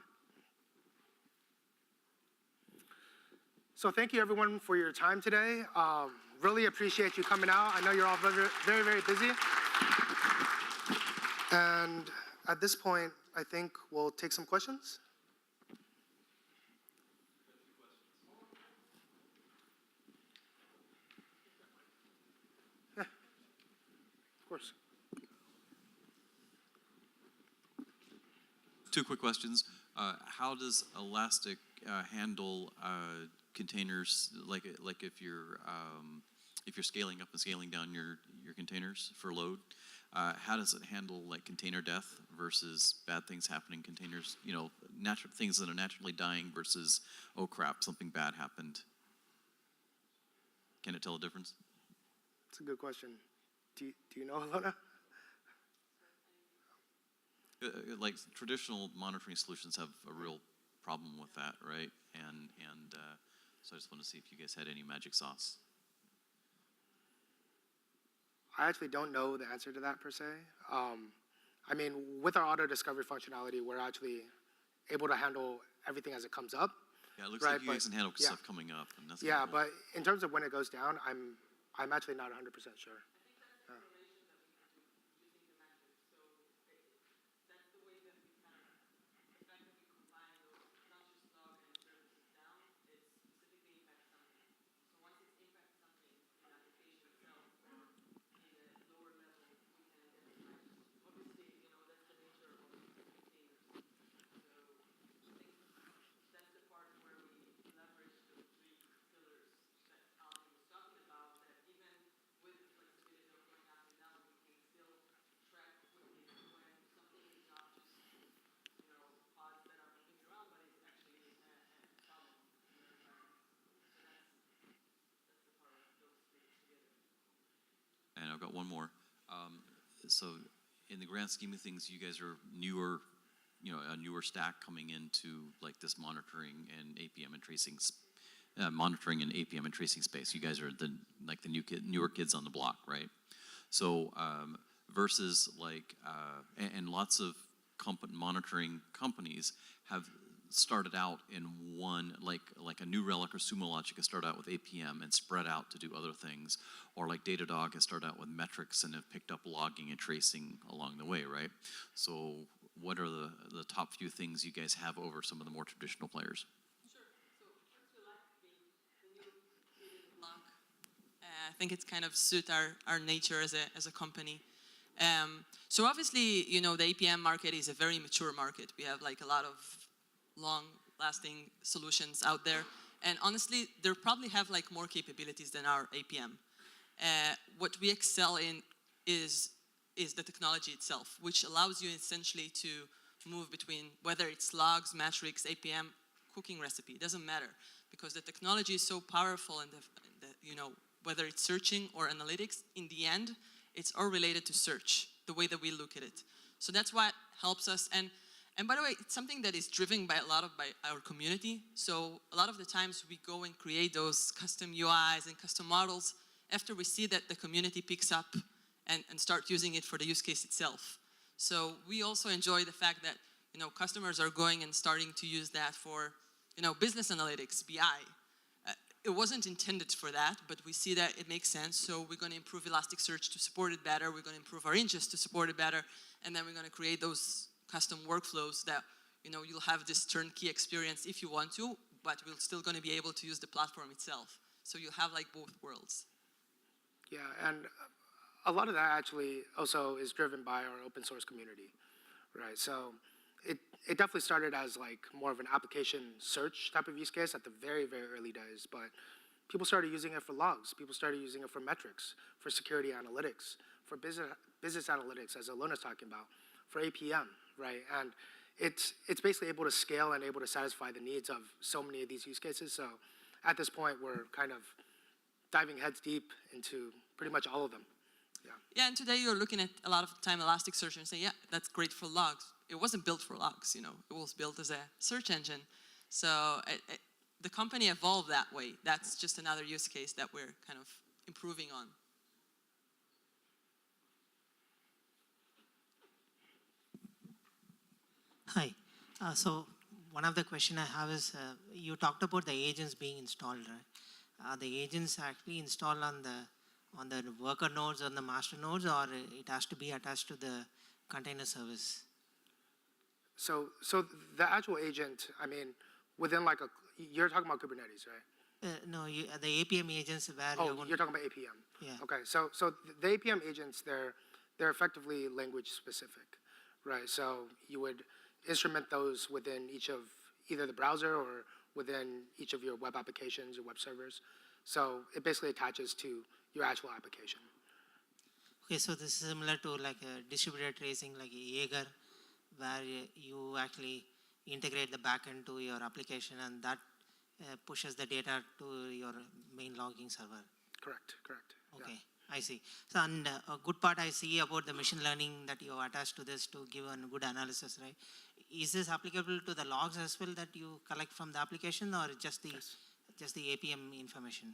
So thank you everyone for your time today. Really appreciate you coming out. I know you're all very, very, very busy. And at this point, I think we'll take some questions. Yeah, of course. Two quick questions. How does Elastic handle containers, like if you're scaling up and scaling down your containers for load? How does it handle like container death versus bad things happening? Containers, you know, natural things that are naturally dying versus, oh crap, something bad happened. Can it tell a difference? It's a good question. Do you know, Alona? Like traditional monitoring solutions have a real problem with that, right? And so I just want to see if you guys had any magic sauce. I actually don't know the answer to that per se. I mean, with our auto discovery functionality, we're actually able to handle everything as it comes up. Yeah, it looks right, like you guys can handle stuff coming up, and that's yeah. cool. But in terms of when it goes down, I'm actually not 100% sure. And I've got one more. So in the grand scheme of things, you guys are newer, you know, a newer stack coming into like this monitoring and APM and tracing, monitoring and APM and tracing space. You guys are the newer kids on the block, right? So versus like, and lots of monitoring companies have started out in one, like a New Relic or Sumo Logic has started out with APM and spread out to do other things, or like Datadog has started out with metrics and have picked up logging and tracing along the way, right? So what are the top few things you guys have over some of the more traditional players? Sure. So first we like the new kid in the block. I think it's kind of suit our nature as a company. So obviously, you know, the APM market is a very mature market. We have like a lot of long-lasting solutions out there. And honestly, they probably have like more capabilities than our APM. What we excel in is the technology itself, which allows you essentially to move between whether it's logs, metrics, APM, cooking recipe, it doesn't matter, because the technology is so powerful and you know, whether it's searching or analytics, in the end, it's all related to search, the way that we look at it. So that's what helps us. And by the way, it's something that is driven by our community. So a lot of the times we go and create those custom UIs and custom models after we see that the community picks up and start using it for the use case itself. So we also enjoy the fact that, you know, customers are going and starting to use that for, you know, business analytics, BI. It wasn't intended for that, but we see that it makes sense. So we're going to improve Elasticsearch to support it better. We're going to improve our ingest to support it better. And then we're going to create those custom workflows that, you know, you'll have this turnkey experience if you want to, but we're still going to be able to use the platform itself. So you have like both worlds. Yeah, and a lot of that actually also is driven by our open source community, right? So it definitely started as like more of an application search type of use case at the very, very early days, but people started using it for logs. People started using it for metrics, for security analytics, for business analytics, as Alona's talking about, for APM, right? And it's basically able to scale and able to satisfy the needs of so many of these use cases. So at this point, we're kind of diving heads deep into pretty much all of them. Yeah. Yeah, and today you're looking at a lot of the time Elasticsearch and say, yeah, that's great for logs. It wasn't built for logs, you know. It was built as a search engine. So the company evolved that way. That's just another use case that we're kind of improving on. Hi. So one of the question I have is, you talked about the agents being installed, right? Are the agents actually installed on the worker nodes, on the master nodes, or it has to be attached to the container service? So the actual agent, I mean, within like you're talking about Kubernetes, right? No, the APM agents where you're talking about APM. Yeah. Okay, so the APM agents, they're effectively language specific, right? So you would instrument those within each of either the browser or within each of your web applications or web servers. So it basically attaches to your actual application. Okay, so this is similar to like a distributed tracing like Jaeger, where you actually integrate the backend to your application and that pushes the data to your main logging server. Correct, correct. Okay, Yeah. I see. So, and a good part I see about the machine learning that you attach to this to give a good analysis, right? Is this applicable to the logs as well that you collect from the application, or just the Yes. just the APM information?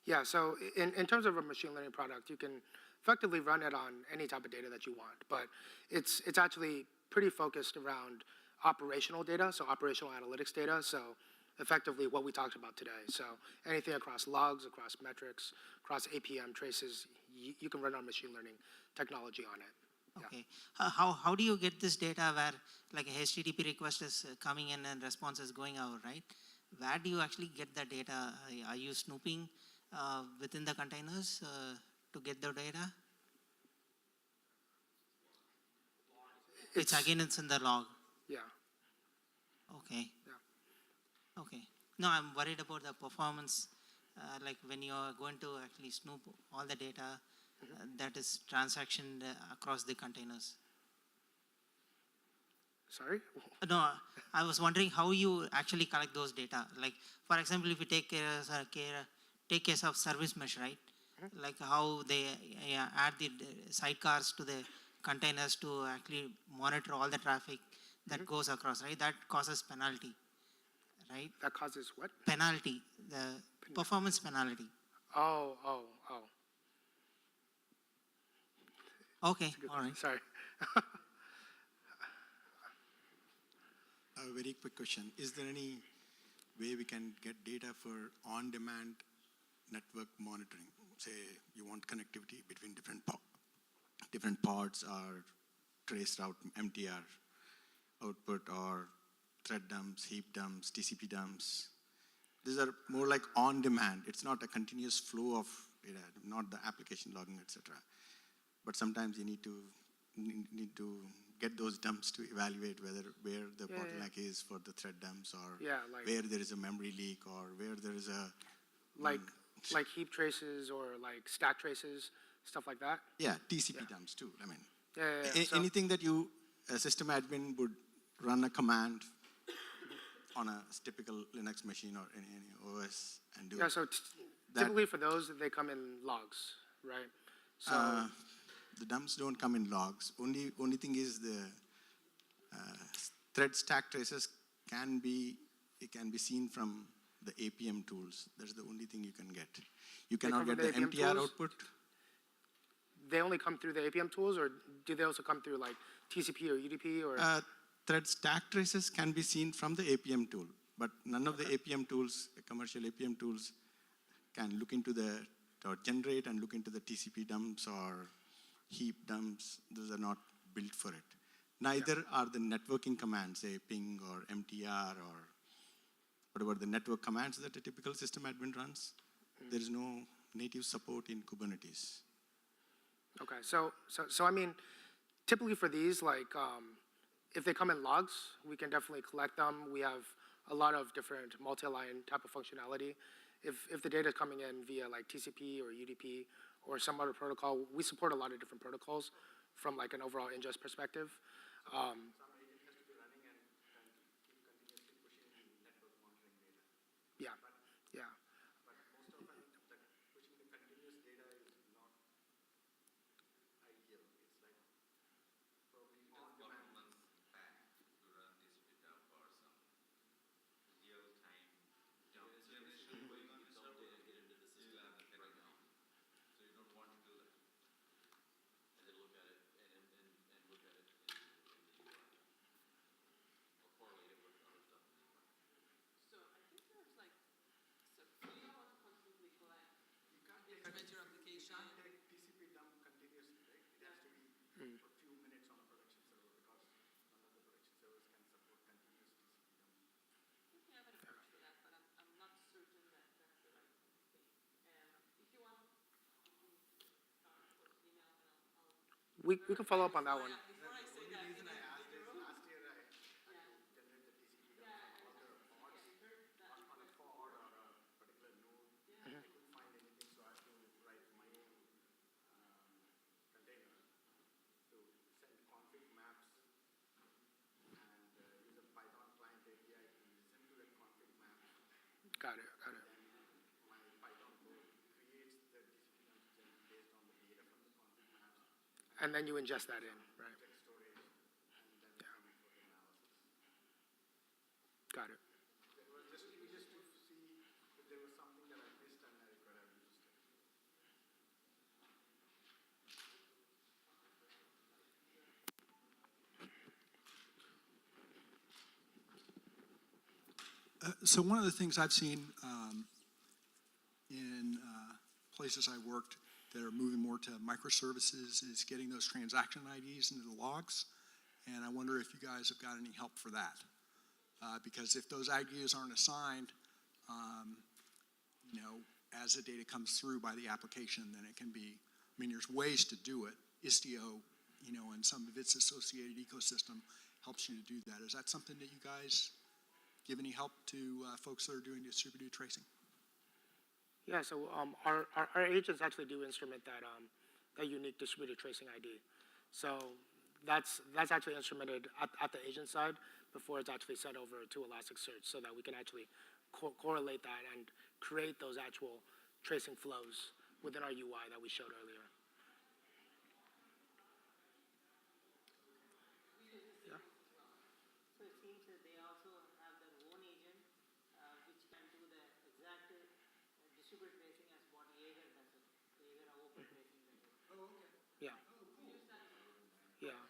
Yeah, so in terms of a machine learning product, you can effectively run it on any type of data that you want, but it's actually pretty focused around operational data, so operational analytics data, so effectively what we talked about today. So anything across logs, across metrics, across APM traces, you can run on machine learning technology on it. Yeah. Okay. How do you get this data where like a HTTP request is coming in and response is going out, right? Where do you actually get the data? Are you snooping within the containers to get the data? It's in the log. Yeah, Okay. yeah. Okay. No, I'm worried about the performance. Like when you are going to actually snoop all the data that is transactioned across the containers. Sorry? No, I was wondering how you actually collect those data. Like, for example, if you take case of service mesh, right? Like how they add the sidecars to the containers to actually monitor all the traffic that goes across, right? That causes penalty, right? That causes what? Penalty, the performance penalty. Oh. Okay, all right. Sorry. A very quick question. Is there any way we can get data for on-demand network monitoring? Say you want connectivity between different pods or trace route MTR output or thread dumps, heap dumps, TCP dumps. These are more like on-demand. It's not a continuous flow of data, not the application logging, etc. But sometimes you need to get those dumps to evaluate where the bottleneck is for the thread dumps, or where there is a memory leak, or where there is a like heap traces or like stack traces, stuff like that. Yeah, TCP dumps too. I mean, So, anything that you, a system admin, would run a command on a typical Linux machine or any OS and do. yeah, so typically for those, they come in logs, right? So The dumps don't come in logs. Only thing is the thread stack traces can be seen from the APM tools. That's the only thing you can get. You cannot get the APM MTR tools? output. they only come through the APM tools, or do they also come through like TCP or UDP or? Thread stack traces can be seen from the APM tool, but none of the APM tools, the commercial APM tools, can look into or generate and look into the TCP dumps or heap dumps. Those are not built for it. Neither are the networking commands, say ping or MTR or whatever the network commands that a typical system admin runs. There is no native support in Kubernetes. Okay, so I mean, typically for these, like, if they come in logs, we can definitely collect them. We have a lot of different multi-line type of functionality. If the data is coming in via like TCP or UDP or some other protocol, we support a lot of different protocols from like an overall ingest perspective. Yeah, yeah. We can follow up on that one. Got it, got it. And then you ingest that in, right? Yeah. Got it. So one of the things I've seen in places I worked that are moving more to microservices is getting those transaction IDs into the logs. And I wonder if you guys have got any help for that. Because if those IDs aren't assigned, as the data comes through by the application, then it can be, there's ways to do it. Istio, and some of its associated ecosystem helps you to do that. Is that something that you guys give any help to folks that are doing distributed tracing? Yeah, so our agents actually do instrument that unique distributed tracing ID. So that's actually instrumented at the agent side before it's actually sent over to Elasticsearch, so that we can actually correlate that and create those actual tracing flows within our UI that we showed earlier. Yeah. So it seems that they also have their own agent which can do the exact distributed tracing as what Jaeger does it. Jaeger open tracing does it. Oh, okay. Yeah. Yeah.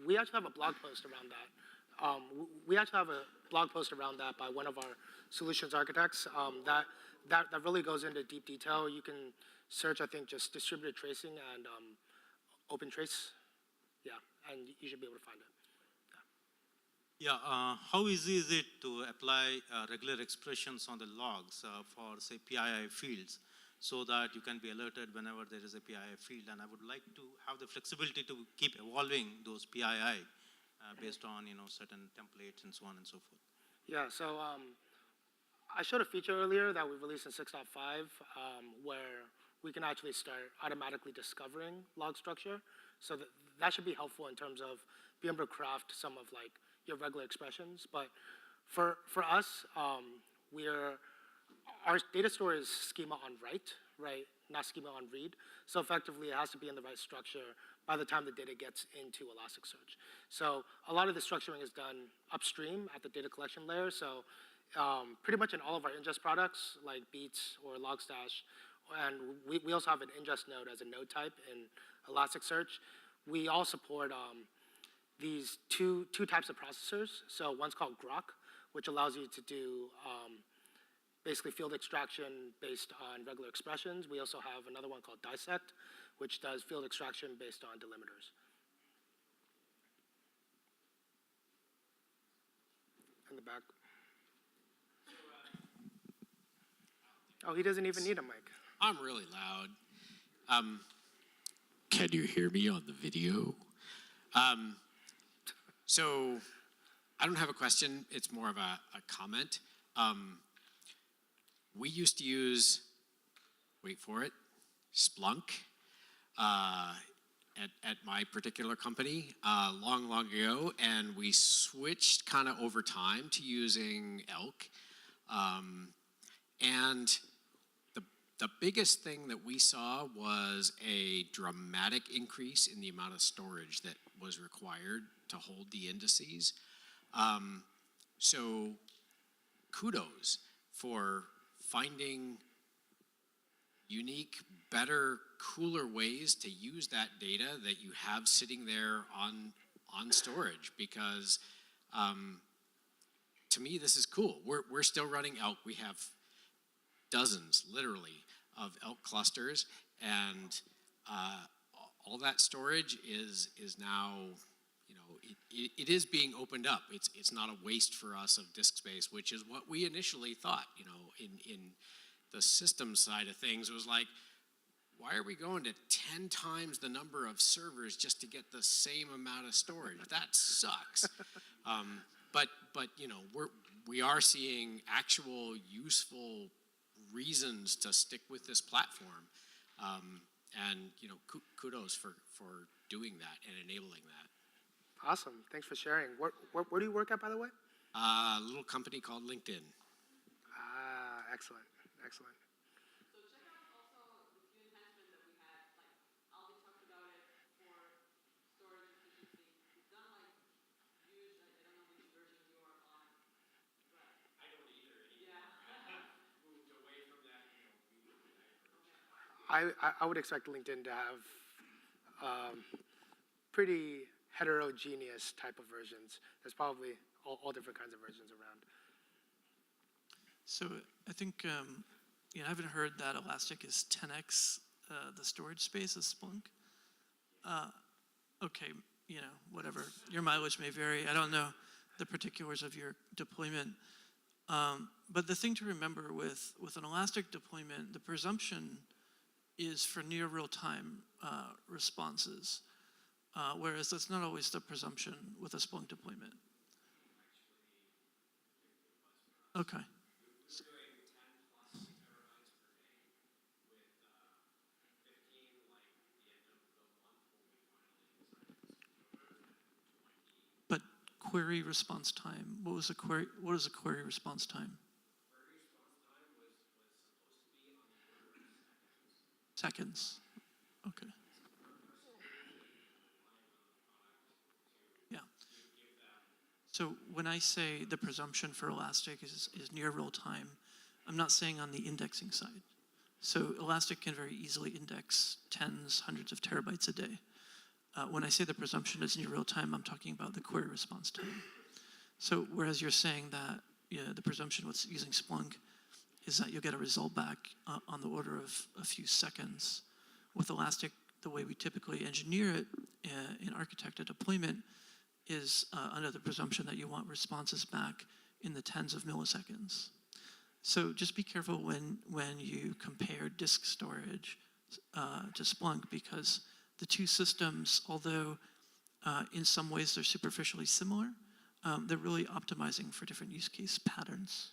We actually have a blog post around that. We actually have a blog post around that by one of our solutions architects that really goes into deep detail. You can search, I think, just distributed tracing and OpenTrace. Yeah, and you should be able to find it. Yeah, how easy is it to apply regular expressions on the logs for, say, PII fields, so that you can be alerted whenever there is a PII field? And I would like to have the flexibility to keep evolving those PII based on certain templates and so on and so forth. Yeah, so I showed a feature earlier that we released in 6.5 where we can actually start automatically discovering log structure. So that should be helpful in terms of being able to craft some of your regular expressions. But for us, our data store is schema on write, right? Not schema on read. So effectively, it has to be in the right structure by the time the data gets into Elasticsearch. So a lot of the structuring is done upstream at the data collection layer. So pretty much in all of our ingest products, like Beats or Logstash, and we also have an ingest node as a node type in Elasticsearch. We all support these two types of processors. So one's called Grok, which allows you to do basically field extraction based on regular expressions. We also have another one called Dissect, which does field extraction based on delimiters. In the back. Oh, he doesn't even need a mic. I'm really loud. Can you hear me on the video? So I don't have a question. It's more of a comment. We used to use, wait for it, Splunk at my particular company long ago, and we switched kind of over time to using Elk. And the biggest thing that we saw was a dramatic increase in the amount of storage that was required to hold the indices. So kudos for finding unique, better, cooler ways to use that data that you have sitting there on storage, because to me this is cool. We're still running Elk. We have dozens, literally, of Elk clusters, and all that storage is now, it is being opened up. It's not a waste for us of disk space, which is what we initially thought. In the system side of things, it was like, why are we going to 10 times the number of servers just to get the same amount of storage? That sucks. But we are seeing actual useful reasons to stick with this platform, and kudos for doing that and enabling that. Awesome. Thanks for sharing. Where do you work at, by the way? A little company called LinkedIn. Ah, excellent, excellent. So check out also the few enhancements that we had. Like Alvin talked about it for storage efficiency. We've done like huge. I don't know which version you are on, but I don't either anymore. yeah. Moved away from that, I would expect LinkedIn to have pretty heterogeneous type of versions. There's probably all different kinds of versions around. So I think I haven't heard that Elastic is 10x the storage space of Splunk. Okay, whatever. Your mileage may vary. I don't know the particulars of your deployment. But the thing to remember with an Elastic deployment, the presumption is for near real-time responses, whereas that's not always the presumption with a Splunk deployment. Okay. But query response time, what is a query response time? Seconds. Okay. Yeah. So when I say the presumption for Elastic is near real time, I'm not saying on the indexing side. So Elastic can very easily index tens, hundreds of terabytes a day. When I say the presumption is near real time, I'm talking about the query response time. So whereas you're saying that the presumption with using Splunk is that you'll get a result back on the order of a few seconds. With Elastic, the way we typically engineer it in architected deployment is under the presumption that you want responses back in the tens of milliseconds. So just be careful when you compare disk storage to Splunk, because the two systems, although in some ways they're superficially similar, they're really optimizing for different use case patterns.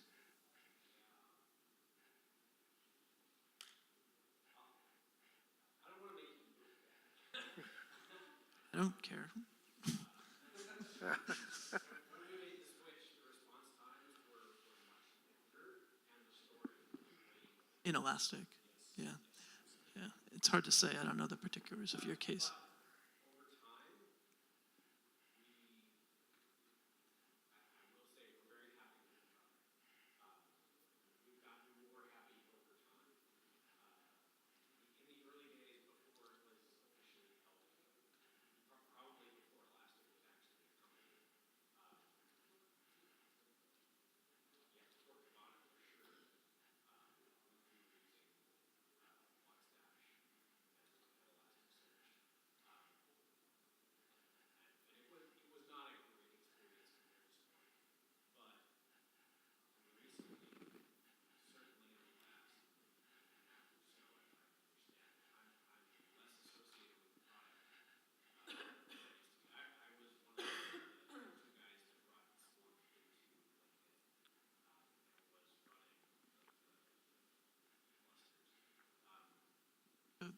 I don't care. In Elastic, yeah. It's hard to say. I don't know the particulars of your case.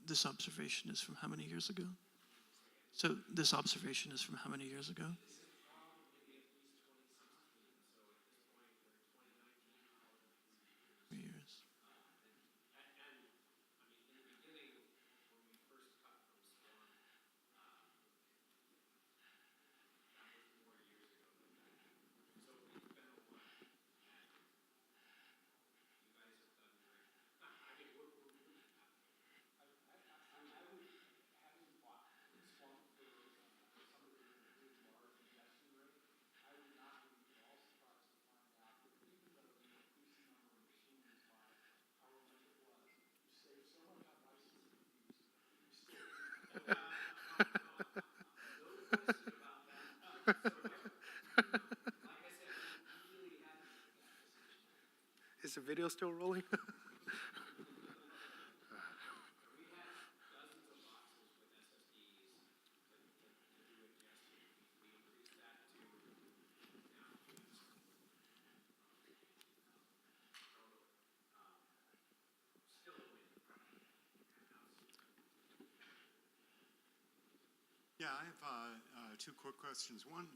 This observation is from how many years ago? So this observation is from how many years ago? Years. Is the video still rolling? Yeah, I have Two quick questions. One,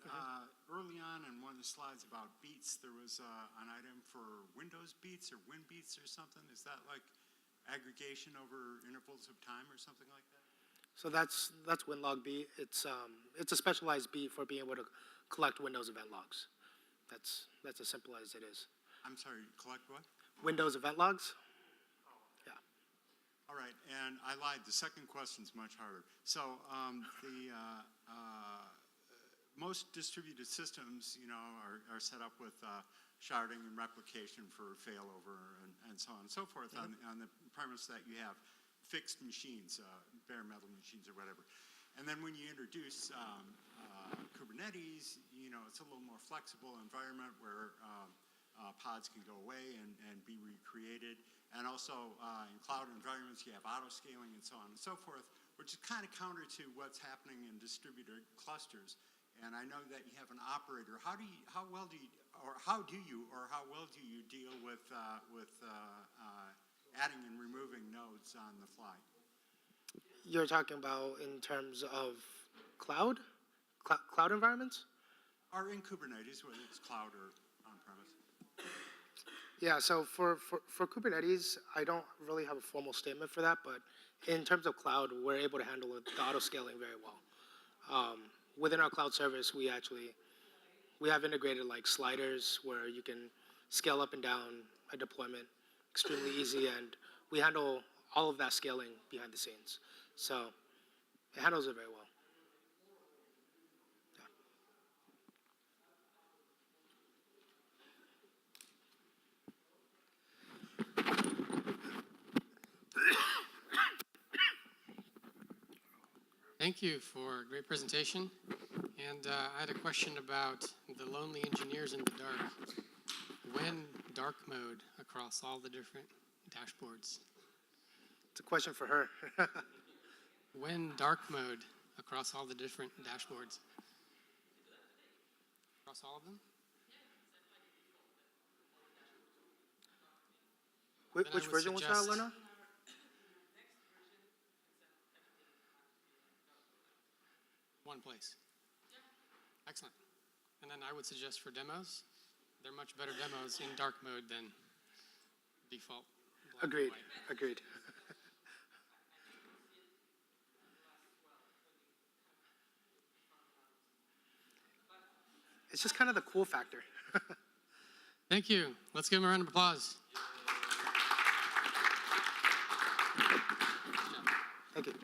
early on in one of the slides about beats, there was an item for Windows beats or Win beats or something. Is that like aggregation over intervals of time or something like that? So that's WinLog beat. It's a specialized beat for being able to collect Windows event logs. That's as simple as it is. I'm sorry, collect what? Windows event logs. Yeah. All right, and I lied. The second question's much harder. So most distributed systems, are set up with sharding and replication for failover and so on and so forth on the premise that you have fixed machines, bare metal machines or whatever. And then when you introduce Kubernetes, it's a little more flexible environment where pods can go away and be recreated. And also in cloud environments, you have auto-scaling and so on and so forth, which is kind of counter to what's happening in distributed clusters. And I know that you have an operator. How well do you deal with adding and removing nodes on the fly? You're talking about in terms of cloud environments? Or in Kubernetes, whether it's cloud or on-premise. Yeah, so for Kubernetes, I don't really have a formal statement for that, but in terms of cloud, we're able to handle the auto-scaling very well. Within our cloud service, we have integrated like sliders where you can scale up and down a deployment extremely easy, and we handle all of that scaling behind the scenes. So it handles it very well. Thank you for a great presentation. And I had a question about the lonely engineers in the dark. When dark mode across all the different dashboards? It's a question for her. When dark mode across all the different dashboards? Across all of them? Which version was that, Lena? One place. Excellent. And then I would suggest for demos, they're much better demos in dark mode than default. Agreed. Agreed. It's just kind of the cool factor. Thank you. Let's give them a round of applause. Thank you.